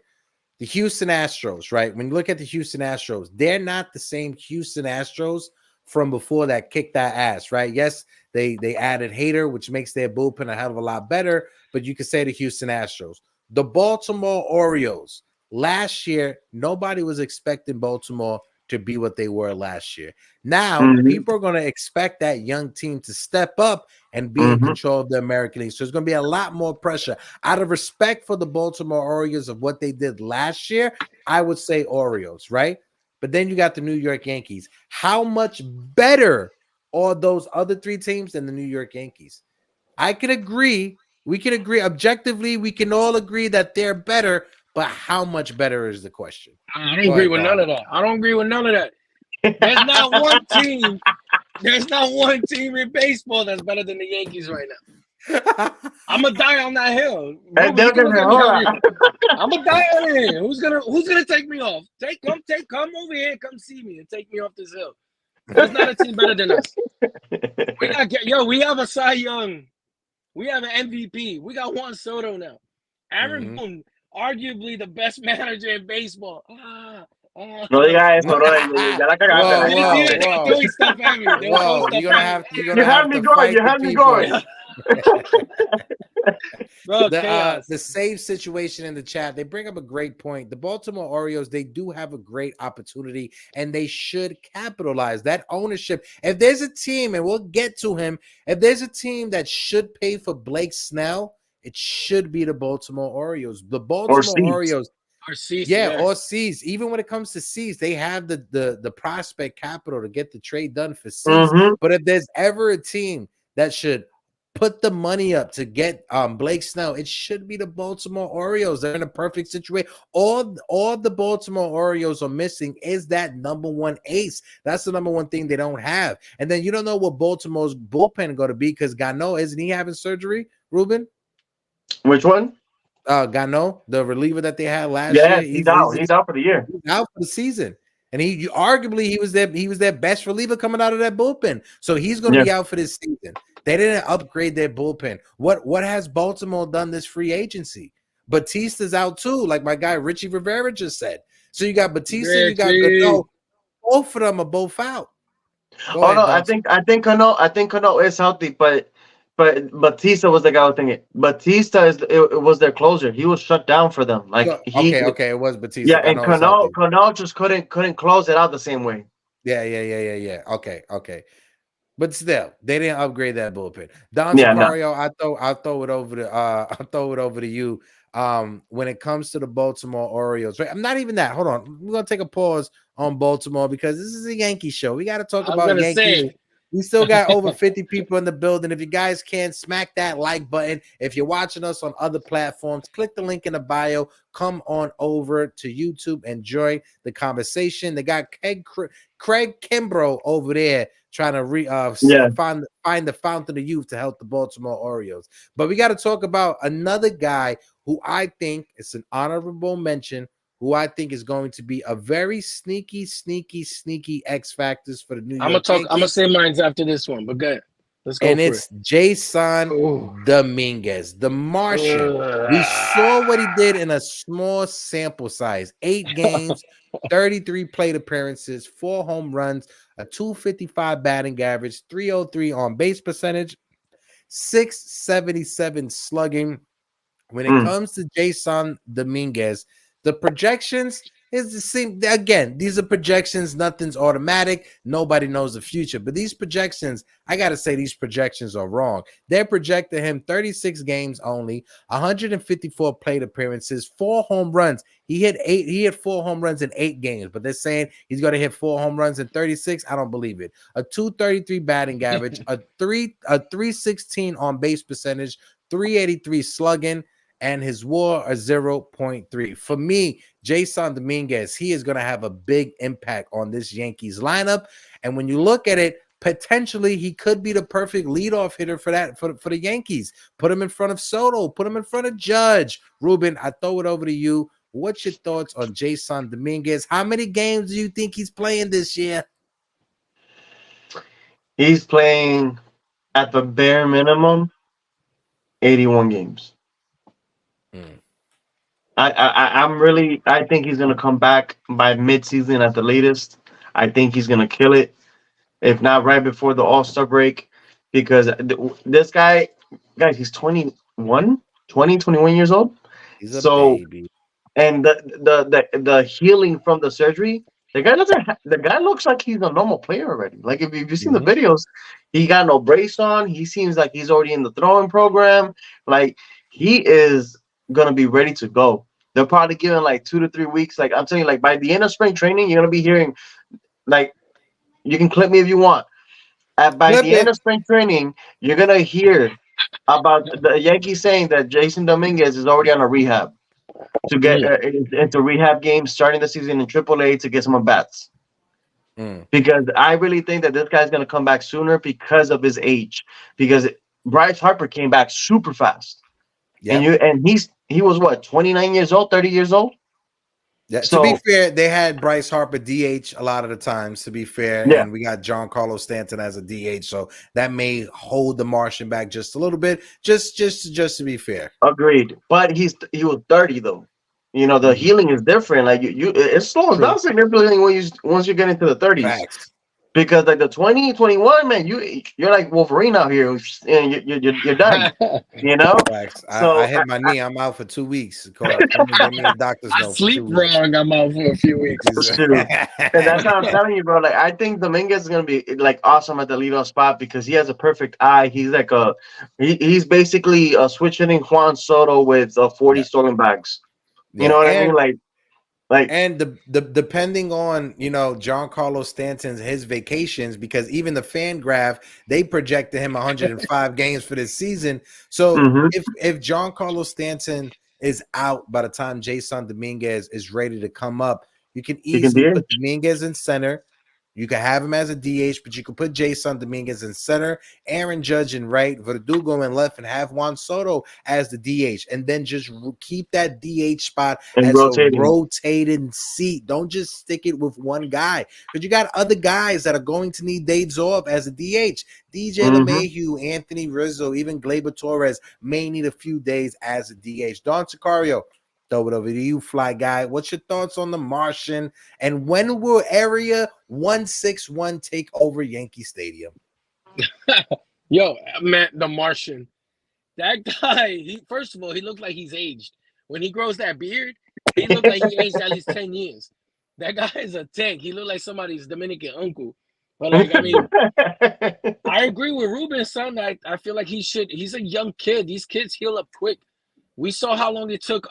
Speaker 1: The Houston Astros, right? When you look at the Houston Astros, they're not the same Houston Astros from before that kicked that ass, right? Yes, they added Hector, which makes their bullpen a hell of a lot better, but you could say the Houston Astros. The Baltimore Orioles, last year, nobody was expecting Baltimore to be what they were last year. Now, people are going to expect that young team to step up and be in control of the American League. So there's going to be a lot more pressure. Out of respect for the Baltimore Orioles of what they did last year, I would say Orioles, right? But then you got the New York Yankees. How much better are those other three teams than the New York Yankees? I can agree. We can agree objectively. We can all agree that they're better, but how much better is the question?
Speaker 2: I don't agree with none of that. I don't agree with none of that. There's not one team. There's not one team in baseball that's better than the Yankees right now. I'm gonna die on that hill. I'm gonna die on it. Who's gonna take me off? Come over here, come see me, and take me off this hill. There's not a team better than us. We have a Cy Young. We have an MVP. We got Juan Soto now. Aaron Boone, arguably the best manager in baseball.
Speaker 3: No digas eso, bro. Ya la cagaste.
Speaker 1: Whoa. You had me going.
Speaker 2: Bro, chaos.
Speaker 1: The save situation in the chat, they bring up a great point. The Baltimore Orioles, they do have a great opportunity and they should capitalize that ownership. If there's a team, and we'll get to him, if there's a team that should pay for Blake Snell, it should be the Baltimore Orioles. The Baltimore Orioles,
Speaker 2: or Cease,
Speaker 1: or Cease. Even when it comes to Cease, they have the prospect capital to get the trade done for Cease. But if there's ever a team that should put the money up to get Blake Snell, it should be the Baltimore Orioles. They're in a perfect situation. All the Baltimore Orioles are missing is that number one ace. That's the number one thing they don't have. And then you don't know what Baltimore's bullpen is going to be because Gano, isn't he having surgery, Ruben?
Speaker 3: Which one?
Speaker 1: Gano, the reliever that they had last year.
Speaker 3: Yeah, he's out. He's out for the year.
Speaker 1: He's out for the season. And he arguably he was their best reliever coming out of that bullpen. So he's going to be out for this season. They didn't upgrade their bullpen. What has Baltimore done this free agency? Batista's out too, like my guy Richie Rivera just said. So you got Batista, you got Gano. Both of them are both out.
Speaker 3: No, I think Cano is healthy, but Batista was the guy I was thinking. Batista was their closer. He was shut down for them. Like
Speaker 1: okay, it was Batista.
Speaker 3: Yeah, and Cano just couldn't close it out the same way.
Speaker 1: Yeah. Okay. But still, they didn't upgrade that bullpen. Don Sicario, I'll throw it over to you. When it comes to the Baltimore Orioles, right? I'm not even that. Hold on, we're gonna take a pause on Baltimore because this is a Yankee show. We got to talk about Yankees. We still got over 50 people in the building. If you guys can, smack that like button. If you're watching us on other platforms, click the link in the bio. Come on over to YouTube and join the conversation. They got Craig Kimbrough over there trying to find the fountain of youth to help the Baltimore Orioles. But we got to talk about another guy who I think is an honorable mention, who I think is going to be a very sneaky X factors for the New York Yankees.
Speaker 2: I'm gonna say mine after this one, but good. Let's go.
Speaker 1: And it's Jasson Dominguez, the Martian. We saw what he did in a small sample size: 8 games, 33 plate appearances, 4 home runs, a 255 batting average, 303 on base percentage, 677 slugging. When it comes to Jasson Dominguez, the projections is the same. Again, these are projections. Nothing's automatic. Nobody knows the future. But these projections, I got to say, these projections are wrong. They're projecting him 36 games only, 154 plate appearances, 4 home runs. He hit 4 home runs in 8 games, but they're saying he's going to hit 4 home runs in 36. I don't believe it. A 233 batting average, a 316 on base percentage, 383 slugging, and his WAR a 0.3. For me, Jasson Dominguez, he is going to have a big impact on this Yankees lineup. And when you look at it, potentially he could be the perfect leadoff hitter for the Yankees. Put him in front of Soto. Put him in front of Judge. Ruben, I throw it over to you. What's your thoughts on Jasson Dominguez? How many games do you think he's playing this year?
Speaker 3: He's playing at the bare minimum 81 games. I think he's gonna come back by mid-season at the latest. I think he's gonna kill it, if not right before the All-Star break, because this guy, guys, he's 21 years old.
Speaker 1: He's a baby.
Speaker 3: And the healing from the surgery, the guy looks like he's a normal player already. Like if you've seen the videos, he got no brace on. He seems like he's already in the throwing program. Like he is gonna be ready to go. They'll probably give him like 2 to 3 weeks. Like I'm telling you, like by the end of spring training, you're gonna be hearing, like, you can clip me if you want. By the end of spring training, you're gonna hear about the Yankees saying that Jasson Dominguez is already on a rehab to get into rehab games, starting the season in AAA to get some at bats. Because I really think that this guy's gonna come back sooner because of his age. Because Bryce Harper came back super fast. Yep. And he was what, 29 years old, 30 years old?
Speaker 1: Yeah, so, to be fair, they had Bryce Harper DH a lot of the times, to be fair. Yeah. And we got Giancarlo Stanton as a DH, so that may hold the Martian back just a little bit, just to be fair.
Speaker 3: Agreed. But he was 30 though. You know, the healing is different. Like it slows down significantly once you get into the 30s.
Speaker 1: Facts.
Speaker 3: Because like the 2021, man, you're like Wolverine out here, and you're done. You know.
Speaker 1: Facts. I
Speaker 3: So
Speaker 1: hit my knee. I'm out for 2 weeks. Give me a doctor's
Speaker 2: I
Speaker 1: note for
Speaker 2: sleep
Speaker 1: 2 weeks.
Speaker 2: wrong. I'm out for a few weeks.
Speaker 3: shoot. And that's how I'm telling you, bro. Like I think Dominguez is gonna be like awesome at the leadoff spot because he has a perfect eye. He's like he's basically switching in Juan Soto with 40
Speaker 1: Yeah.
Speaker 3: stolen bags. You
Speaker 1: Yeah,
Speaker 3: know what I mean? Like
Speaker 1: and the depending on Giancarlo Stanton's his vacations, because even the fan graph, they projected him 105 games for this season. So
Speaker 3: mhm.
Speaker 1: if Giancarlo Stanton is out by the time Jasson Dominguez is ready to come up, you can
Speaker 3: He can
Speaker 1: easily
Speaker 3: be
Speaker 1: put Dominguez in center. You can have him as a DH, but you can put Jasson Dominguez in center, Aaron Judge in right, Verdugo in left, and have Juan Soto as the DH, and then just keep that DH spot
Speaker 3: and
Speaker 1: as a
Speaker 3: rotating.
Speaker 1: rotating seat. Don't just stick it with one guy, because you got other guys that are going to need days off as a DH. DJ
Speaker 3: Mhm.
Speaker 1: LeMahieu, Anthony Rizzo, even Gleyber Torres may need a few days as a DH. Don Sicario, throw it over to you, fly guy. What's your thoughts on the Martian? And when will Area 161 take over Yankee Stadium?
Speaker 2: Yo, man, the Martian. That guy, first of all, he looked like he's aged. When he grows that beard, he looked like he aged at least 10 years. That guy is a tank. He looked like somebody's Dominican uncle. But like, I mean, I agree with Ruben's son. I feel like he's a young kid. These kids heal up quick. We saw how long it took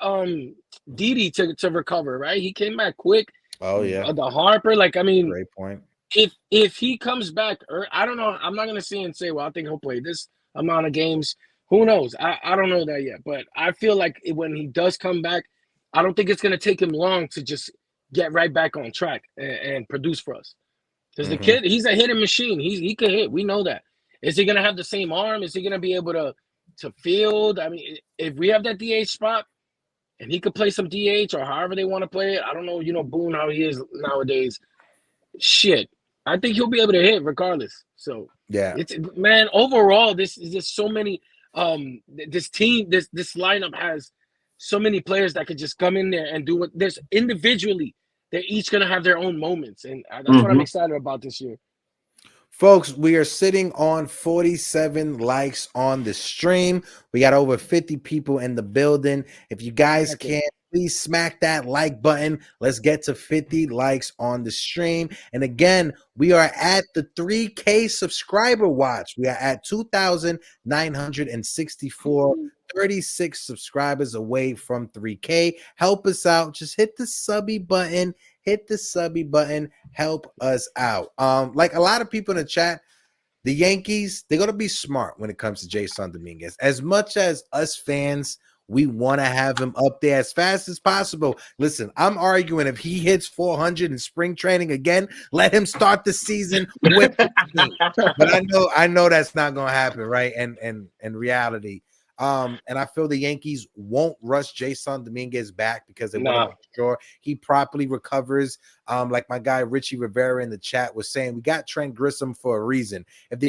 Speaker 2: Didi to recover, right? He came back quick.
Speaker 1: Oh yeah,
Speaker 2: The Harper, like, I mean,
Speaker 1: great point.
Speaker 2: if he comes back, or I don't know, I'm not gonna say and say, well, I think he'll play this amount of games. Who knows? I don't know that yet, but I feel like when he does come back, I don't think it's gonna take him long to just get right back on track and produce for us. Because the kid, he's a hitting machine. He can hit. We know that. Is he gonna have the same arm? Is he gonna be able to field? I mean, if we have that DH spot and he could play some DH or however they want to play it, I don't know, Boone, how he is nowadays. Shit. I think he'll be able to hit regardless. So
Speaker 1: Yeah,
Speaker 2: it's, man, overall, this is just so many this team, this lineup has so many players that could just come in there and do what there's individually. They're each gonna have their own moments, and that's what I'm excited about this year.
Speaker 1: folks, we are sitting on 47 likes on the stream. We got over 50 people in the building. If you guys can, please smack that like button. Let's get to 50 likes on the stream. And again, we are at the 3K subscriber watch. We are at 2,964, 36 subscribers away from 3K. Help us out. Just hit the subby button. Hit the subby button. Help us out. Like a lot of people in the chat, the Yankees, they're going to be smart when it comes to Jasson Dominguez. As much as us fans, we want to have him up there as fast as possible. Listen, I'm arguing if he hits 400 in spring training again, let him start the season with the team. But I know that's not going to happen, right? And in reality, and I feel the Yankees won't rush Jasson Dominguez back because they want to make sure he properly recovers. Like my guy Richie Rivera in the chat was saying, we got Trent Grisham for a reason. If the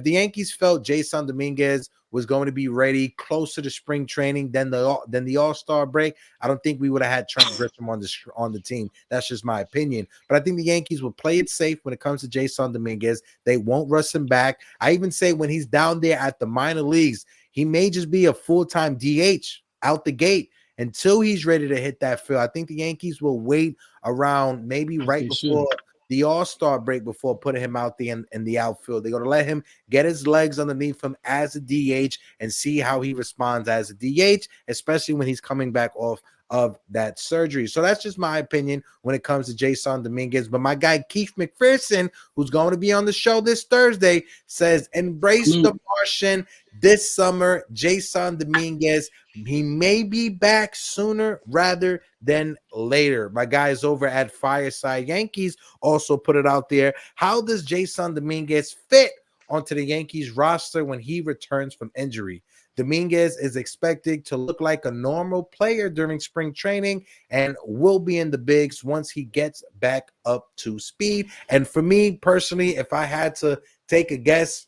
Speaker 1: Yankees felt Jasson Dominguez was going to be ready closer to spring training than the All-Star break, I don't think we would have had Trent Grisham on the team. That's just my opinion. But I think the Yankees will play it safe when it comes to Jasson Dominguez. They won't rush him back. I even say when he's down there at the minor leagues, he may just be a full-time DH out the gate until he's ready to hit that field. I think the Yankees will wait around maybe right before the All-Star break before putting him out there in the outfield. They're going to let him get his legs underneath him as a DH and see how he responds as a DH, especially when he's coming back off of that surgery. So that's just my opinion when it comes to Jasson Dominguez. But my guy Keith McPherson, who's going to be on the show this Thursday, says embrace the Martian this summer. Jasson Dominguez, he may be back sooner rather than later. My guys over at Fireside Yankees also put it out there. How does Jasson Dominguez fit onto the Yankees roster when he returns from injury? Dominguez is expected to look like a normal player during spring training and will be in the bigs once he gets back up to speed. And for me personally, if I had to take a guess,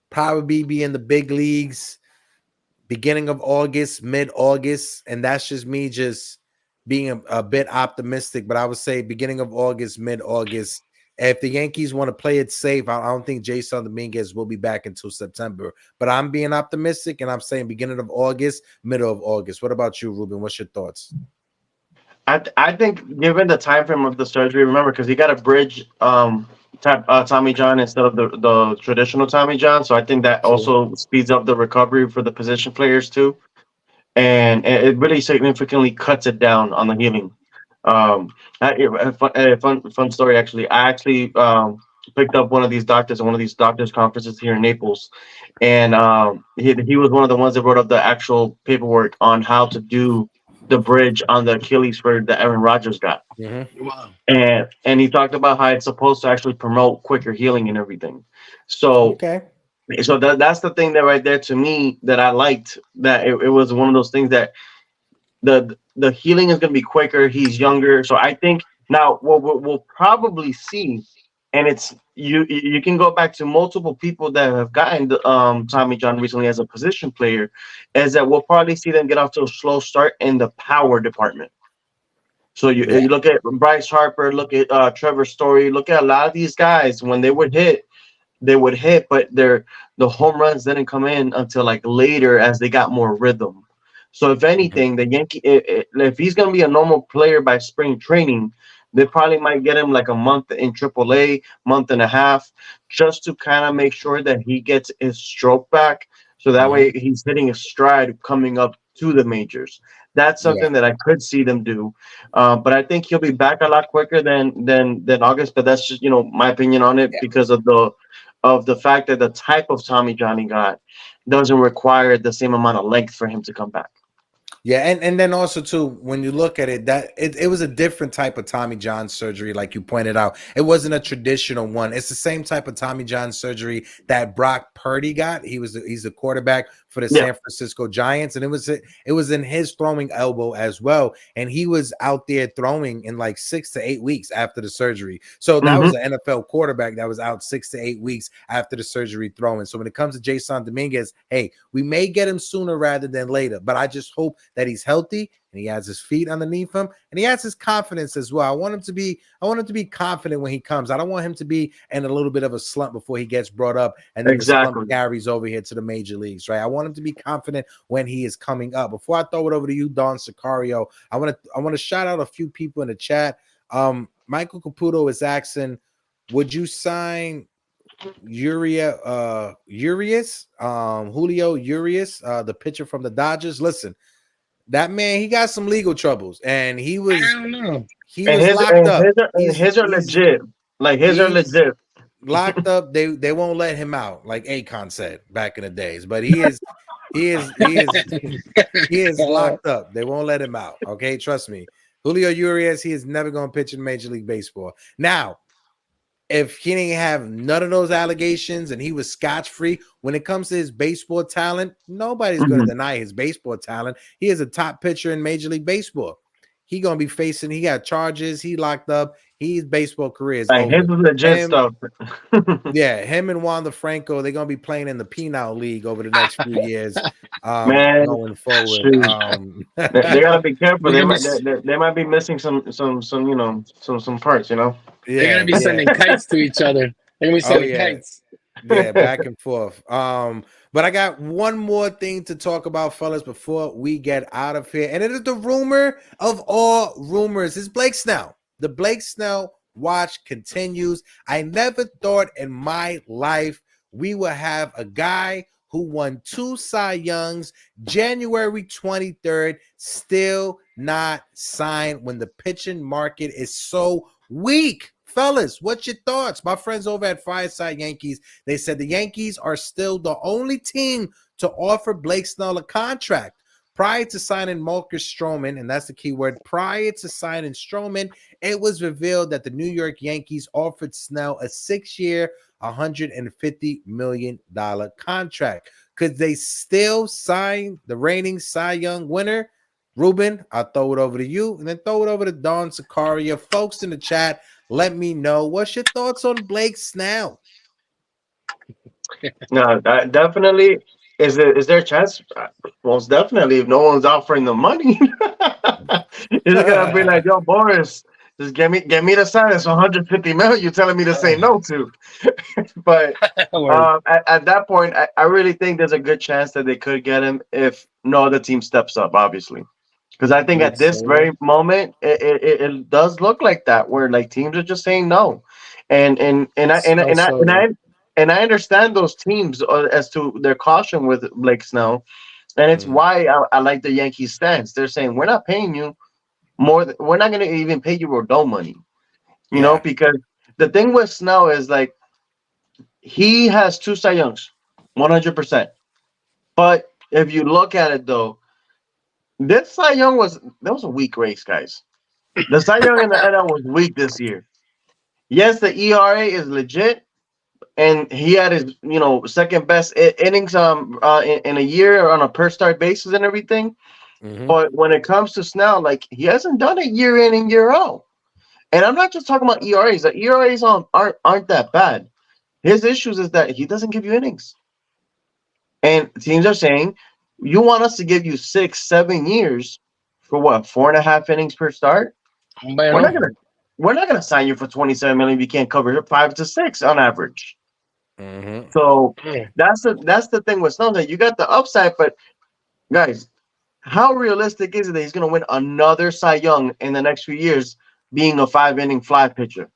Speaker 1: probably be in the big leagues beginning of August, mid-August. And that's just me just being a bit optimistic, but I would say beginning of August, mid-August, if the Yankees want to play it safe, I don't think Jasson Dominguez will be back until September. But I'm being optimistic, and I'm saying beginning of August, middle of August. What about you, Ruben? What's your thoughts?
Speaker 3: I think given the time frame of the surgery, remember, because he got a bridge type Tommy John instead of the traditional Tommy John, so I think that
Speaker 1: True.
Speaker 3: also speeds up the recovery for the position players too, and it really significantly cuts it down on the healing. A fun story actually. I actually picked up one of these doctors at one of these doctors conferences here in Naples, and he was one of the ones that wrote up the actual paperwork on how to do the bridge on the Achilles for that Aaron Rodgers got,
Speaker 2: Wow.
Speaker 3: and he talked about how it's supposed to actually promote quicker healing and everything. So
Speaker 1: Okay.
Speaker 3: so that's the thing that right there to me that I liked, that it was one of those things that the healing is going to be quicker. He's younger, so I think now what we'll probably see, and it's you can go back to multiple people that have gotten the Tommy John recently as a position player, is that we'll probably see them get off to a slow start in the power department. So
Speaker 1: Yeah.
Speaker 3: you look at Bryce Harper, look at Trevor Story, look at a lot of these guys when they would hit, but the home runs didn't come in until like later as they got more rhythm. So if
Speaker 1: Mhm.
Speaker 3: anything, the if he's gonna be a normal player by spring training, they probably might get him like a month in AAA, month and a half, just to kind of make sure that he gets his stroke back. So that
Speaker 1: Mhm.
Speaker 3: way he's hitting a stride coming up to the majors. That's
Speaker 1: Yeah.
Speaker 3: something that I could see them do, but I think he'll be back a lot quicker than August. But that's just my opinion on it because of the fact that the type of Tommy Johnny got doesn't require the same amount of length for him to come back.
Speaker 1: Yeah, and then also too, when you look at it, that it was a different type of Tommy John surgery, like you pointed out. It wasn't a traditional one. It's the same type of Tommy John surgery that Brock Purdy got. He's a quarterback for the
Speaker 3: Yeah.
Speaker 1: San Francisco Giants, and it was in his throwing elbow as well. And he was out there throwing in like 6 to 8 weeks after the surgery. So that
Speaker 3: Hmm.
Speaker 1: was an NFL quarterback that was out 6 to 8 weeks after the surgery throwing. So when it comes to Jasson Dominguez, hey, we may get him sooner rather than later, but I just hope that he's healthy and he has his feet underneath him and he has his confidence as well. I want him to be confident when he comes. I don't want him to be in a little bit of a slump before he gets brought up and then the slump
Speaker 3: Exactly.
Speaker 1: carries over here to the major leagues, right? I want him to be confident when he is coming up. Before I throw it over to you, Don Sicario, I want to shout out a few people in the chat. Michael Caputo is asking, would you sign Julio Urias, the pitcher from the Dodgers? Listen, that man, he got some legal troubles, and he
Speaker 2: I
Speaker 1: was
Speaker 2: don't know.
Speaker 1: locked up.
Speaker 3: His are legit. Like his are
Speaker 1: He's
Speaker 3: legit.
Speaker 1: locked up. They won't let him out, like Akon said back in the days. But he is locked up. They won't let him out. Okay, trust me. Julio Urias, he is never going to pitch in Major League Baseball. Now, if he didn't have none of those allegations and he was scotch-free, when it comes to his baseball talent, nobody's going to
Speaker 3: Mhm.
Speaker 1: deny his baseball talent. He is a top pitcher in Major League Baseball. He got charges. He locked up. His baseball career is
Speaker 3: Like his
Speaker 1: over.
Speaker 3: is legit
Speaker 1: Him,
Speaker 3: stuff.
Speaker 1: yeah, him and Wander Franco, they're going to be playing in the Penal League over the next few years
Speaker 3: Man,
Speaker 1: going forward.
Speaker 3: shoot. They gotta be careful.
Speaker 2: They're
Speaker 3: They
Speaker 2: gonna be
Speaker 3: might they might be missing some some parts.
Speaker 2: they're gonna
Speaker 1: Yeah,
Speaker 2: be
Speaker 1: yeah.
Speaker 2: sending kites to each other. They're gonna be
Speaker 1: Oh,
Speaker 2: sending
Speaker 1: yeah.
Speaker 2: kites.
Speaker 1: Yeah, back and forth. But I got one more thing to talk about, fellas, before we get out of here. And it is the rumor of all rumors. It's Blake Snell. The Blake Snell watch continues. I never thought in my life we would have a guy who won 2 Cy Youngs January 23rd, still not signed when the pitching market is so weak. Fellas, what's your thoughts? My friends over at Fireside Yankees, they said the Yankees are still the only team to offer Blake Snell a contract. Prior to signing Marcus Stroman, and that's the key word, prior to signing Stroman, it was revealed that the New York Yankees offered Snell a 6-year, $150 million contract. Could they still sign the reigning Cy Young winner? Ruben, I'll throw it over to you, and then throw it over to Don Sicaria. Folks in the chat, let me know. What's your thoughts on Blake Snell?
Speaker 3: No, that definitely is there a chance? Most definitely, if no one's offering the money, it's gonna be like, yo, Boris, Just get me the sign. It's 150 million. You're telling me to say no to. But at that point, I really think there's a good chance that they could get him if no other team steps up, obviously. Because I think at this very moment, it does look like that, where like teams are just saying no, and I understand those teams as to their caution with Blake Snell, and it's why I like the Yankees stance. They're saying we're not paying you more. We're not going to even pay you Rodon money, you know, because the thing with Snell is like he has 2 Cy Youngs, 100%. But if you look at it though, this Cy Young was a weak race, guys. The Cy Young in the NL was weak this year. Yes, the ERA is legit, and he had his second best innings in a year on a per start basis and everything. But when it comes to Snell, like he hasn't done it year in and year out. And I'm not just talking about ERAs. The ERAs aren't that bad. His issues is that he doesn't give you innings. And teams are saying, you want us to give you 6-7 years for what, 4.5 innings per start? We're not gonna sign you for 27 million if you can't cover 5 to 6 on average. So that's the thing with Snell, that you got the upside, but guys, how realistic is it that he's gonna win another Cy Young in the next few years, being a 5-inning fly pitcher?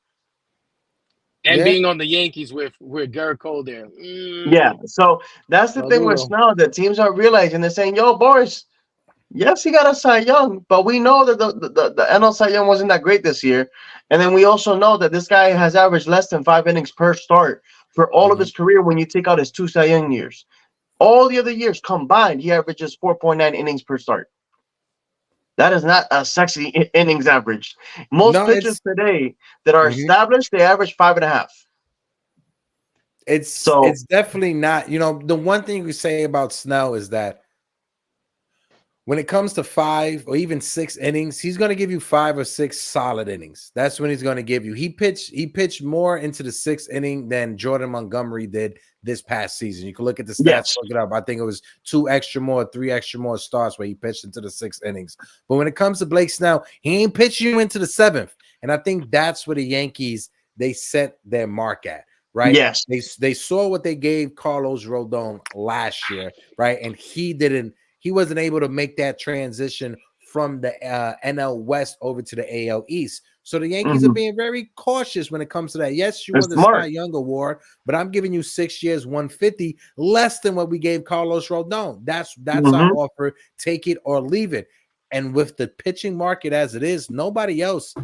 Speaker 2: And being on the Yankees with Garrett Cole there.
Speaker 3: Yeah, so that's the thing with Snell that teams are realizing. They're saying, yo, Boris, yes, he got a Cy Young, but we know that the NL Cy Young wasn't that great this year. And then we also know that this guy has averaged less than 5 innings per start for all of his career when you take out his 2 Cy Young years. All the other years combined, he averages 4.9 innings per start. That is not a sexy innings average. Most pitchers today that are established, they average 5.5.
Speaker 1: It's definitely not. The one thing we say about Snell is that when it comes to 5 or even 6 innings, he's going to give you 5 or 6 solid innings. That's when he's going to give you. He pitched more into the 6th inning than Jordan Montgomery did this past season. You can look at the stats, look it up. I think it was 3 extra more starts where he pitched into the 6 innings. But when it comes to Blake Snell, he ain't pitching you into the 7th. And I think that's where the Yankees, they set their mark at. Right.
Speaker 3: Yes.
Speaker 1: They saw what they gave Carlos Rodon last year. Right. And he wasn't able to make that transition from the NL West over to the AL East. So the Yankees are being very cautious when it comes to that. Yes, you won the Cy Young Award, but I'm giving you 6 years, 150, less than what we gave Carlos Rodon. That's our offer. Take it or leave it. And with the pitching market as it is, nobody else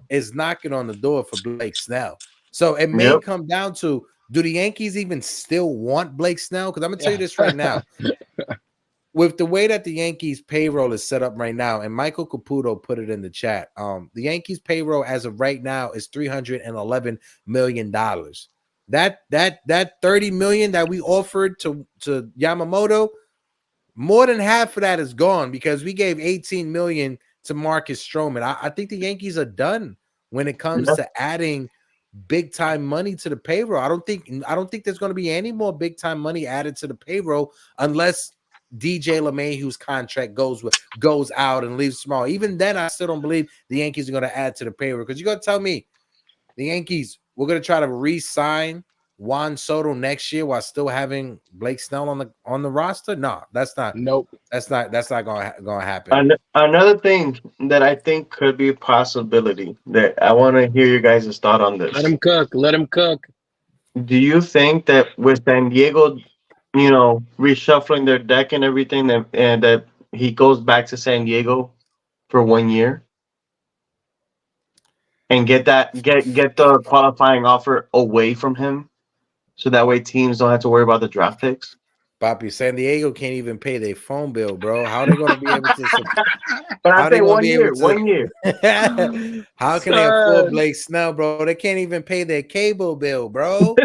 Speaker 1: is knocking on the door for Blake Snell. So it may come down to, do the Yankees even still want Blake Snell? Because I'm going to tell you this right now. With the way that the Yankees payroll is set up right now, and Michael Caputo put it in the chat, the Yankees payroll as of right now is $311 million. That $30 million that we offered to Yamamoto, more than half of that is gone because we gave $18 million to Marcus Stroman. I think the Yankees are done when it comes to adding big time money to the payroll. I don't think there's going to be any more big time money added to the payroll unless DJ LeMahieu's contract goes out and leaves small. Even then, I still don't believe the Yankees are going to add to the payroll, because you're going to tell me the Yankees, we're going to try to re-sign Juan Soto next year while still having Blake Snell on the roster? No, that's not.
Speaker 2: Nope.
Speaker 1: That's not going to happen.
Speaker 3: Another thing that I think could be a possibility, that I want to hear your guys' thought on this.
Speaker 2: Let him cook. Let him cook.
Speaker 3: Do you think that with San Diego, reshuffling their deck and everything, and that he goes back to San Diego for 1 year and get the qualifying offer away from him, so that way teams don't have to worry about the draft picks?
Speaker 1: Papi, San Diego can't even pay their phone bill, bro. How are they going to be able to?
Speaker 3: But I think 1 year. 1 year.
Speaker 1: How can they afford Blake Snell, bro? They can't even pay their cable bill, bro.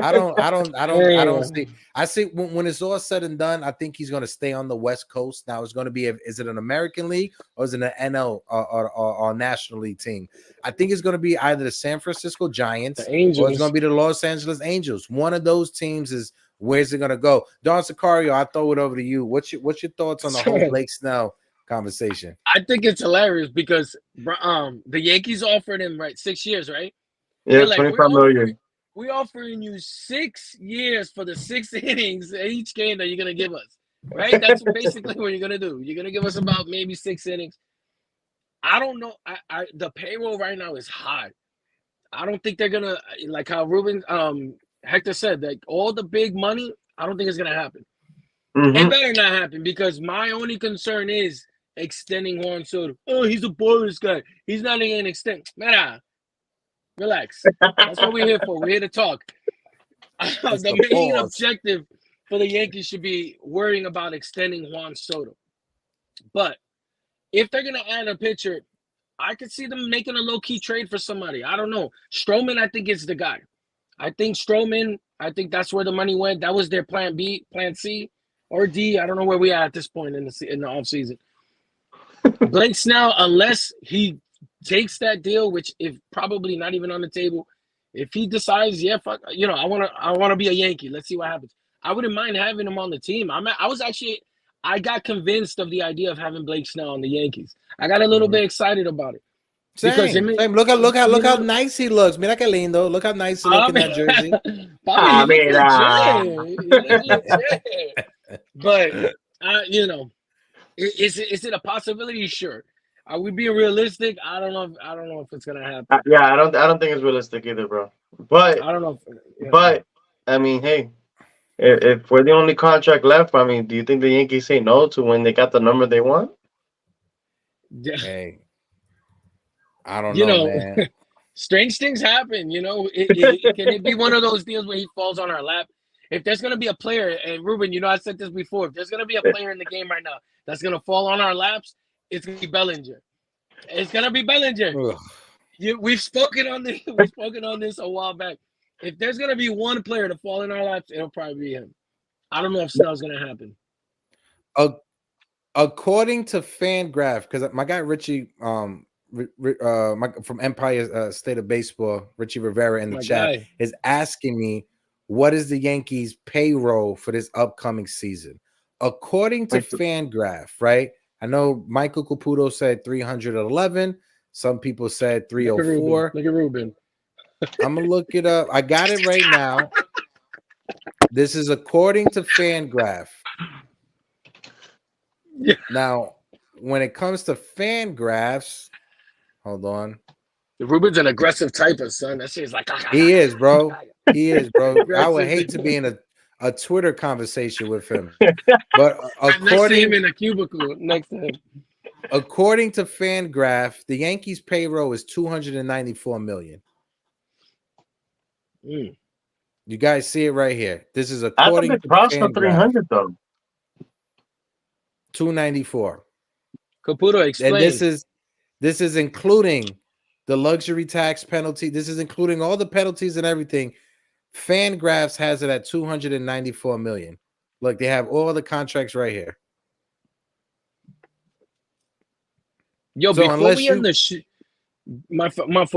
Speaker 1: I don't see. I see when it's all said and done, I think he's going to stay on the West Coast. Now it's going to be is it an American League or is it an NL or National League team? I think it's going to be either the San Francisco Giants or it's going to be the Los Angeles Angels. One of those teams is. Where's it gonna go? Don Sicario, I'll throw it over to you. What's your thoughts on the whole Blake Snell conversation.
Speaker 2: I think it's hilarious because the Yankees offered him 6 years, right?
Speaker 3: Yeah,
Speaker 2: They're like,
Speaker 3: 25 million.
Speaker 2: we're offering you 6 years for the 6 innings each game that you're gonna give us, right? That's basically what you're gonna do. You're gonna give us about maybe 6 innings. I don't know. The payroll right now is high. I don't think they're gonna, like how Hector said, like all the big money. I don't think it's gonna happen. It better not happen because my only concern is extending Juan Soto. Oh, he's a Boris guy. He's not gonna extend. Man, relax. That's what we're here for. We're here to talk. The main objective for the Yankees should be worrying about extending Juan Soto. But if they're gonna add a pitcher, I could see them making a low-key trade for somebody. I don't know. Stroman, I think, is the guy. I think that's where the money went. That was their plan B, plan C, or D. I don't know where we are at this point in the offseason. Blake Snell, unless he takes that deal, which is probably not even on the table, if he decides, I want to be a Yankee. Let's see what happens. I wouldn't mind having him on the team. I got convinced of the idea of having Blake Snell on the Yankees. I got a little bit excited about it.
Speaker 1: Same. Look how nice he looks. Mira que lindo. Look how nice he looks in that jersey.
Speaker 2: But is it a possibility? Sure. Are we being realistic? I don't know if it's gonna happen.
Speaker 3: Yeah, I don't think it's realistic either, bro. But
Speaker 2: I don't know.
Speaker 3: But I mean, hey, if we're the only contract left, I mean, do you think the Yankees say no to when they got the number they want?
Speaker 1: Hey, I don't know, man.
Speaker 2: Strange things happen. Can it be one of those deals where he falls on our lap? If there's going to be a player, and Ruben, I said this before, if there's going to be a player in the game right now that's going to fall on our laps, it's going to be Bellinger. It's going to be Bellinger. We've spoken on this. We've spoken on this a while back. If there's going to be one player to fall in our laps, it'll probably be him. I don't know if Snell's going to happen.
Speaker 1: According to FanGraph, because my guy Richie, from Empire State of Baseball, Richie Rivera in the chat is asking me, what is the Yankees payroll for this upcoming season? According to FanGraph, right? I know Michael Caputo said 311. Some people said 304.
Speaker 2: Look at Ruben.
Speaker 1: I'm gonna look it up. I got it right now. This is according to FanGraph.
Speaker 2: Yeah.
Speaker 1: Now, when it comes to FanGraphs, hold on.
Speaker 2: Ruben's an aggressive typist, son. That shit's like
Speaker 1: he is, bro. He is, bro. I would hate to be in a Twitter conversation with him. But
Speaker 2: next to him in a cubicle next to him.
Speaker 1: According to FanGraph, the Yankees payroll is $294 million. You guys see it right here. This is according to FanGraph.
Speaker 3: 300 though.
Speaker 1: 294.
Speaker 2: Caputo explain.
Speaker 1: And this is including the luxury tax penalty. This is including all the penalties and everything. FanGraphs has it at 294 million. Look, they have all the contracts right here.
Speaker 2: Yo, so before we end the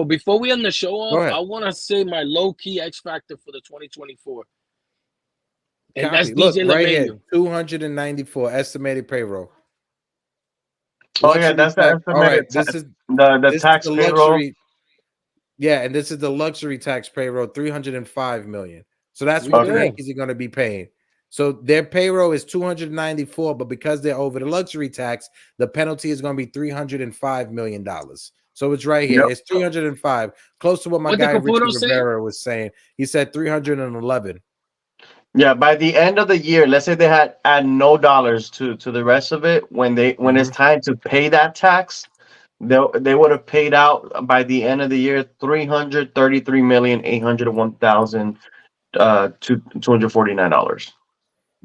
Speaker 2: before we end the show off, I want to say my low-key X factor for the 2024. And that's DJ
Speaker 1: right here, 294 estimated payroll.
Speaker 3: That's the estimated.
Speaker 1: All right, this is
Speaker 3: the tax payroll.
Speaker 1: Luxury, yeah, and this is the luxury tax payroll, 305 million. So that's what the Yankees are going to be paying. So their payroll is 294, but because they're over the luxury tax, the penalty is going to be $305 million. So it's right here. Yep. It's 305, close to what my guy Richie Rivera was saying. He said 311.
Speaker 3: Yeah, by the end of the year, let's say they had add no dollars to the rest of it. When it's time to pay that tax, they would have paid out by the end of the year $333,801,249.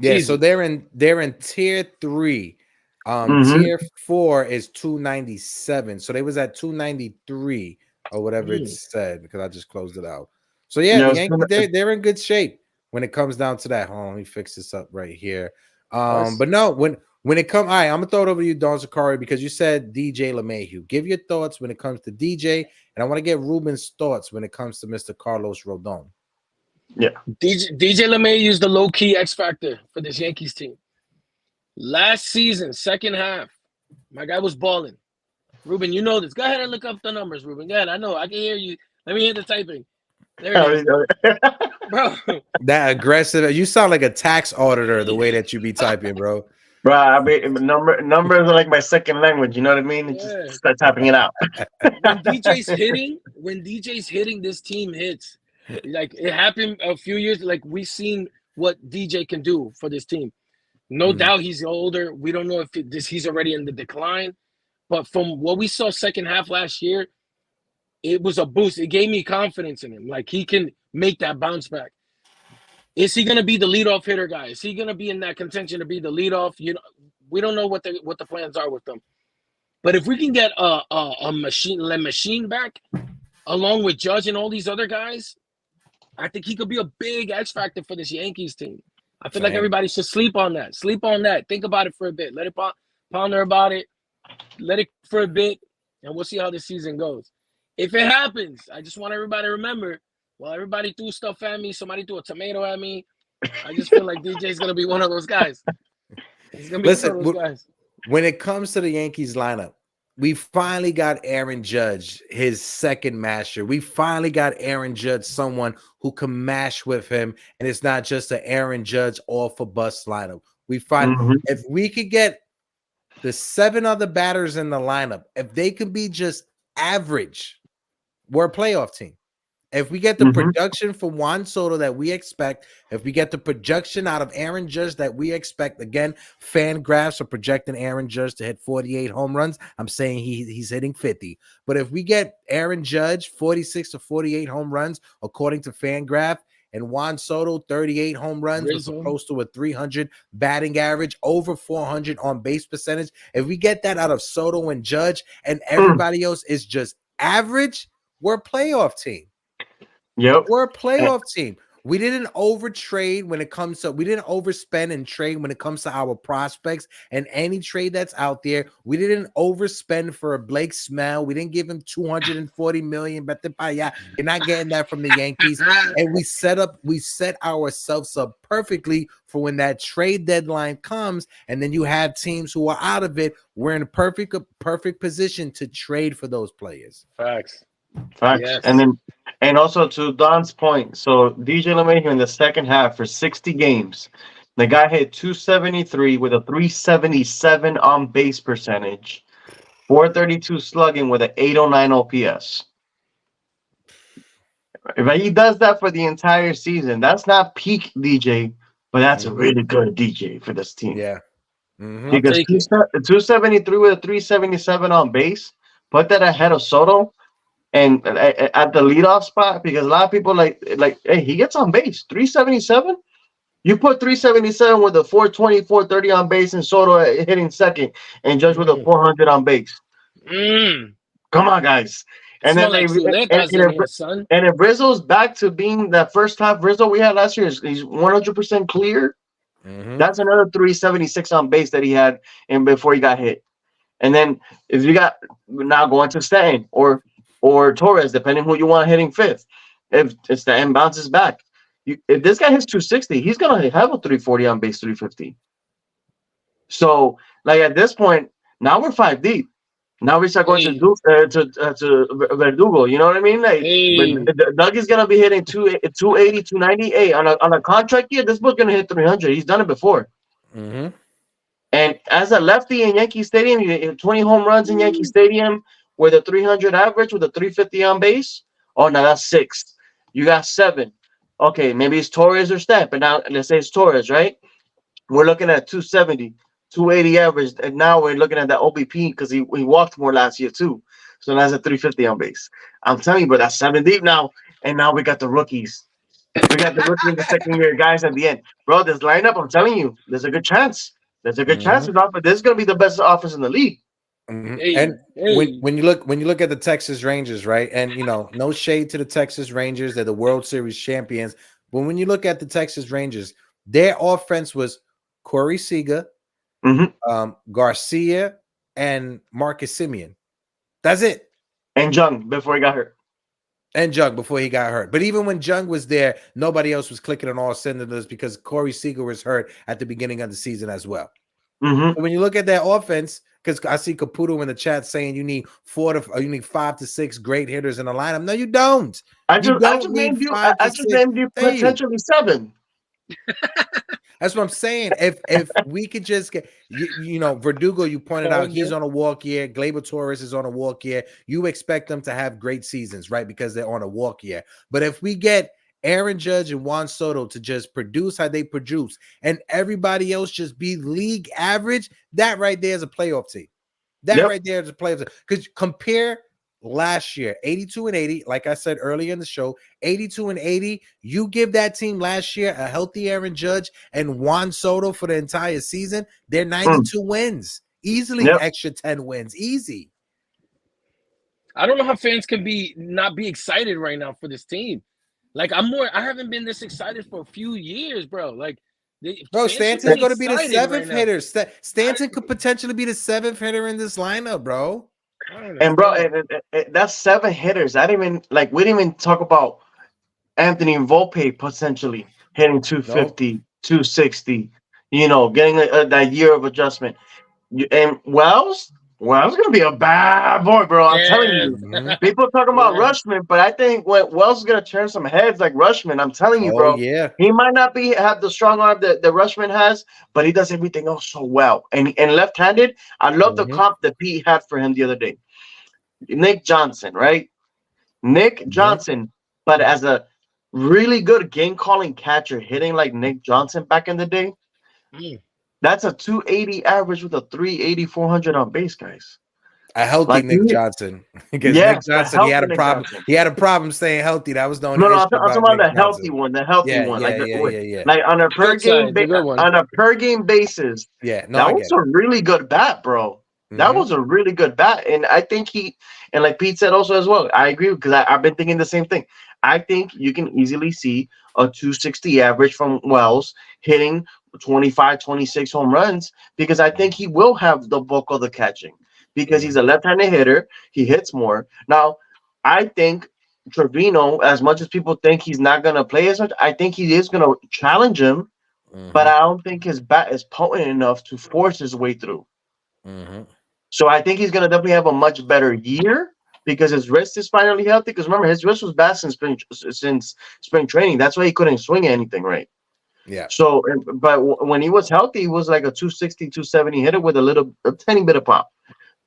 Speaker 1: Yeah, so they're in tier 3. Tier 4 is 297. So they was at 293 or whatever it said, because I just closed it out. So yeah, the Yankees, they're in good shape when it comes down to that. Hold on, let me fix this up right here. But no, when it comes, all right, I'm gonna throw it over to you, Don Zakari, because you said DJ LeMahieu. Give your thoughts when it comes to DJ, and I want to get Ruben's thoughts when it comes to Mr. Carlos Rodon.
Speaker 2: Yeah, DJ LeMahieu is the low-key X factor for this Yankees team. Last season, second half, My guy was balling. Ruben, you know this. Go ahead and look up the numbers, Ruben. Go ahead. I know. I can hear you. Let me hear the typing. There it is. Bro.
Speaker 1: That aggressive. You sound like a tax auditor the way that you be typing, bro.
Speaker 3: Bro, I mean, numbers are like my second language. You know what I mean?
Speaker 2: Yeah.
Speaker 3: Just start typing it out.
Speaker 2: When DJ's hitting, this team hits. Like it happened a few years. Like we've seen what DJ can do for this team. No doubt he's older. We don't know if he's already in the decline. But from what we saw second half last year, it was a boost. It gave me confidence in him. Like he can make that bounce back. Is he going to be the leadoff hitter guy? Is he going to be in that contention to be the leadoff? You know, we don't know what the plans are with them. But if we can get a machine back, along with Judge and all these other guys, I think he could be a big X factor for this Yankees team. I feel like everybody should sleep on that. Sleep on that. Think about it for a bit. Let it ponder about it. Let it for a bit, and we'll see how the season goes. If it happens, I just want everybody to remember, well, everybody threw stuff at me. Somebody threw a tomato at me. I just feel like DJ's going to be one of those guys. He's going to be one of those guys.
Speaker 1: When it comes to the Yankees lineup, we finally got Aaron Judge, his second master. We finally got Aaron Judge, someone who can mash with him, and it's not just an Aaron Judge all for bust lineup. We find if we could get the 7 other batters in the lineup, if they could be just average, we're a playoff team. If we get the production from Juan Soto that we expect, if we get the projection out of Aaron Judge that we expect, again, fan graphs are projecting Aaron Judge to hit 48 home runs. I'm saying he's hitting 50. But if we get Aaron Judge 46 to 48 home runs, according to FanGraph, and Juan Soto 38 home runs
Speaker 2: Rizzo,
Speaker 1: was close to a 300 batting average, over 400 on base percentage. If we get that out of Soto and Judge and everybody else is just average, we're a playoff team.
Speaker 3: Yep.
Speaker 1: We're a playoff team. We didn't overtrade when it comes to, we didn't overspend and trade when it comes to our prospects and any trade that's out there. We didn't overspend for a Blake Snell. We didn't give him $240 million. You're not getting that from the Yankees. And we set ourselves up perfectly for when that trade deadline comes. And then you have teams who are out of it. We're in a perfect position to trade for those players.
Speaker 2: Facts.
Speaker 3: Yes. And also to Don's point, so DJ LeMahieu in the second half for 60 games, the guy hit 273 with a 377 on base percentage, 432 slugging with an 809 OPS. If he does that for the entire season, that's not peak DJ, but that's a really good DJ for this team.
Speaker 1: Yeah.
Speaker 3: Because 273 with a 377 on base, put that ahead of Soto. And at the leadoff spot, because a lot of people like, hey, he gets on base 377. You put 377 with a 420, 430 on base, and Soto hitting second, and Judge with a 400 on base. Come on, guys. And then and if Rizzo's back to being that first half Rizzo we had last year, he's 100% clear. That's another 376 on base that he had and before he got hit. And then if you got now going to Stanton or Torres, depending who you want hitting fifth. If it's the end bounces back, if this guy hits 260, he's gonna have a 340 on base, 350. So, like at this point, now we're 5 deep. Now we start going to Verdugo. You know what I mean? Like Doug is gonna be hitting 280, 290. Hey, on a contract year, this book's gonna hit 300. He's done it before. And as a lefty in Yankee Stadium, you hit 20 home runs in Yankee Stadium. With a 300 average, with a 350 on base. Oh, now that's 6. You got 7. Okay, maybe it's Torres or Stat, but now let's say it's Torres, right? We're looking at 270, 280 average, and now we're looking at that OBP because he walked more last year too. So that's a 350 on base. I'm telling you, but that's 7 deep now, and now we got the rookies. We got the rookie and the second-year guys at the end. Bro, this lineup, I'm telling you, there's a good chance. There's a good chance this is going to be the best offense in the league.
Speaker 1: And when you look at the Texas Rangers, right? And no shade to the Texas Rangers, they're the World Series champions. But when you look at the Texas Rangers, their offense was Corey Seager, Garcia, and Marcus Semien. That's it.
Speaker 3: And Jung before he got hurt.
Speaker 1: But even when Jung was there, nobody else was clicking on all cylinders because Corey Seager was hurt at the beginning of the season as well. When you look at their offense, Because I see Caputo in the chat saying you need 5 to 6 great hitters in the lineup. No, you don't.
Speaker 3: I
Speaker 1: You
Speaker 3: just
Speaker 1: don't need
Speaker 3: named you.
Speaker 1: 5
Speaker 3: I
Speaker 1: to
Speaker 3: just
Speaker 1: 6.
Speaker 3: named you
Speaker 1: Thank you.
Speaker 3: potentially 7.
Speaker 1: That's what I'm saying. If we could just get you know, Verdugo, you pointed out he's on a walk year. Gleyber Torres is on a walk year. You expect them to have great seasons, right? Because they're on a walk year. But if we get Aaron Judge and Juan Soto to just produce how they produce, and everybody else just be league average, that right there is a playoff team. That right there is a playoff team. Because compare last year, 82 and 80, like I said earlier in the show, 82 and 80. You give that team last year a healthy Aaron Judge and Juan Soto for the entire season, they're 92 wins. Easily extra 10 wins. Easy.
Speaker 2: I don't know how fans can not be excited right now for this team. Like I haven't been this excited for a few years, bro. Like
Speaker 1: Stanton's going to be the 7th hitter. Stanton could potentially be the 7th hitter in this lineup, bro.
Speaker 3: And bro, that's 7 hitters. I didn't even we didn't even talk about Anthony Volpe potentially hitting 250, 260. You know, getting that year of adjustment. And Wells gonna be a bad boy, bro. I'm telling you. People talking about Rushman, but I think Wells is gonna turn some heads like Rushman. I'm telling you, bro.
Speaker 1: Yeah.
Speaker 3: He might not have the strong arm that Rushman has, but he does everything else so well. And left-handed, I love the comp that Pete had for him the other day. Nick Johnson, right? Nick Johnson, but as a really good game calling catcher, hitting like Nick Johnson back in the day. That's a 280 average with a 380, 400 on base, guys.
Speaker 1: A healthy Nick Johnson. Because Nick Johnson, he had a problem. He had a problem staying healthy. That was the only issue.
Speaker 3: I'm talking about the healthy one. The healthy one. Like on a per game basis.
Speaker 1: Yeah,
Speaker 3: that was a really good bat, bro. That was a really good bat. And I think and like Pete said also as well, I agree because I've been thinking the same thing. I think you can easily see a 260 average from Wells hitting 25, 26 home runs because I think he will have the bulk of the catching because he's a left-handed hitter. He hits more. Now, I think Trevino, as much as people think he's not going to play as much, I think he is going to challenge him, but I don't think his bat is potent enough to force his way through. So I think he's going to definitely have a much better year because his wrist is finally healthy. Because remember, his wrist was bad since spring training. That's why he couldn't swing anything right.
Speaker 1: Yeah.
Speaker 3: So, but when he was healthy, he was like a 260, 270 hitter with a tiny bit of pop.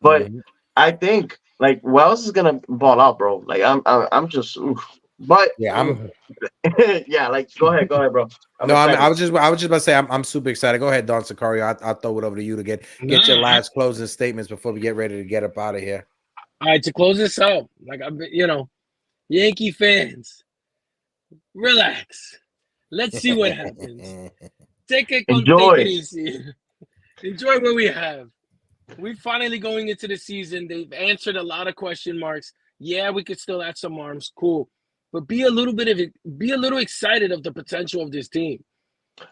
Speaker 3: But I think like Wells is gonna ball out, bro. Like I'm just. But yeah, like go ahead, bro.
Speaker 1: I was just about to say I'm super excited. Go ahead, Don Sicario. I'll throw it over to you to get your last closing statements before we get ready to get up out of here.
Speaker 2: All right, to close this out, Yankee fans, relax. Let's see what happens. Take it easy. Enjoy what we have. We're finally going into the season. They've answered a lot of question marks. Yeah, we could still add some arms. Cool. But be a little excited of the potential of this team.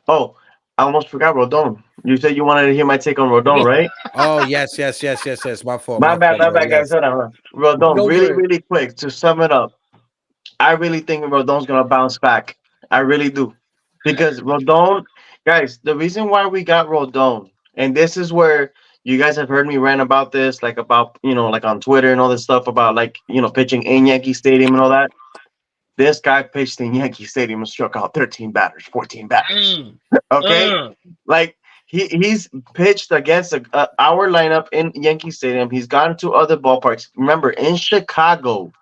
Speaker 3: Oh, I almost forgot Rodon. You said you wanted to hear my take on Rodon, right?
Speaker 1: Oh, yes. My fault.
Speaker 3: My bad, guys. Rodon, really quick to sum it up. I really think Rodon's gonna bounce back. I really do, because Rodon, guys. The reason why we got Rodon, and this is where you guys have heard me rant about this, like on Twitter and all this stuff about pitching in Yankee Stadium and all that. This guy pitched in Yankee Stadium and struck out 13 batters, 14 batters. Okay? Like, he's pitched against our lineup in Yankee Stadium. He's gone to other ballparks. Remember, in Chicago,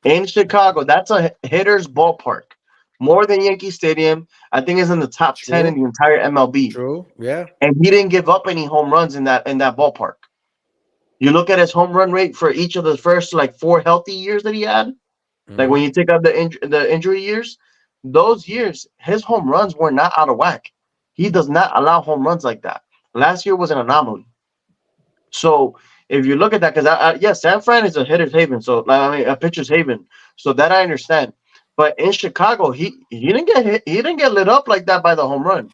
Speaker 3: that's a hitter's ballpark. More than Yankee Stadium. I think it's in the top 10 in the entire MLB.
Speaker 1: True, yeah.
Speaker 3: And he didn't give up any home runs in that ballpark. You look at his home run rate for each of the first 4 healthy years that he had. Like when you take out the injury years, those years, his home runs were not out of whack. He does not allow home runs like that. Last year was an anomaly. So if you look at that, because San Fran is a hitter's haven, so a pitcher's haven. So that I understand. But in Chicago, he didn't get hit. He didn't get lit up like that by the home run.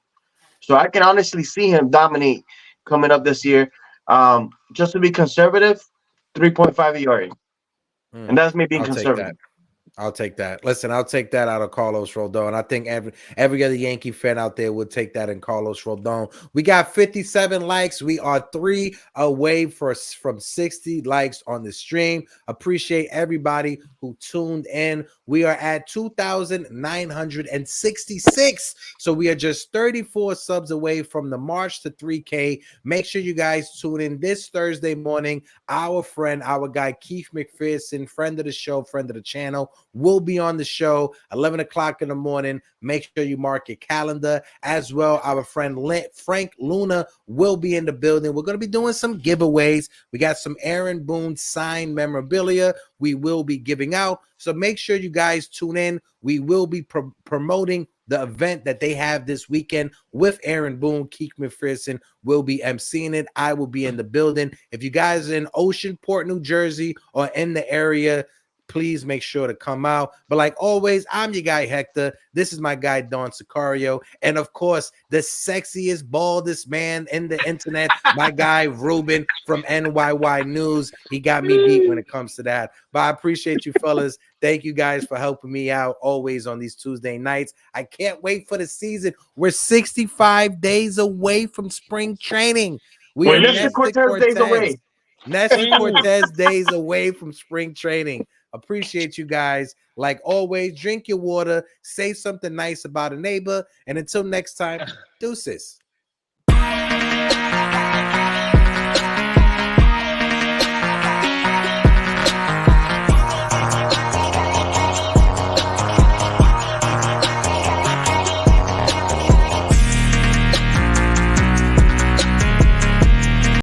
Speaker 3: So I can honestly see him dominate coming up this year. Just to be conservative, 3.5 ERA, and that's me being conservative.
Speaker 1: I'll take that. Listen, I'll take that out of Carlos Rodon. I think every other Yankee fan out there would take that in Carlos Rodon. We got 57 likes. We are 3 away from 60 likes on the stream. Appreciate everybody who tuned in. We are at 2,966. So we are just 34 subs away from the march to 3K. Make sure you guys tune in this Thursday morning. Our friend, our guy, Keith McPherson, friend of the show, friend of the channel, will be on the show 11 o'clock in the morning. Make sure you mark your calendar. As well, our friend Frank Luna will be in the building. We're going to be doing some giveaways. We got some Aaron Boone signed memorabilia we will be giving out. So make sure you guys tune in. We will be promoting the event that they have this weekend with Aaron Boone. Keith McPherson will be emceeing it. I will be in the building. If you guys are in Oceanport, New Jersey, or in the area, please make sure to come out. But like always, I'm your guy, Hector. This is my guy, Don Sicario. And of course, the sexiest, baldest man in the internet, my guy, Ruben from NYY News. He got me beat when it comes to that. But I appreciate you, fellas. Thank you guys for helping me out always on these Tuesday nights. I can't wait for the season. We're 65 days away from spring training.
Speaker 3: We're Nestor Cortez days away.
Speaker 1: Nestor Cortez days away from spring training. Appreciate you guys. Like always, drink your water, say something nice about a neighbor, and until next time, deuces.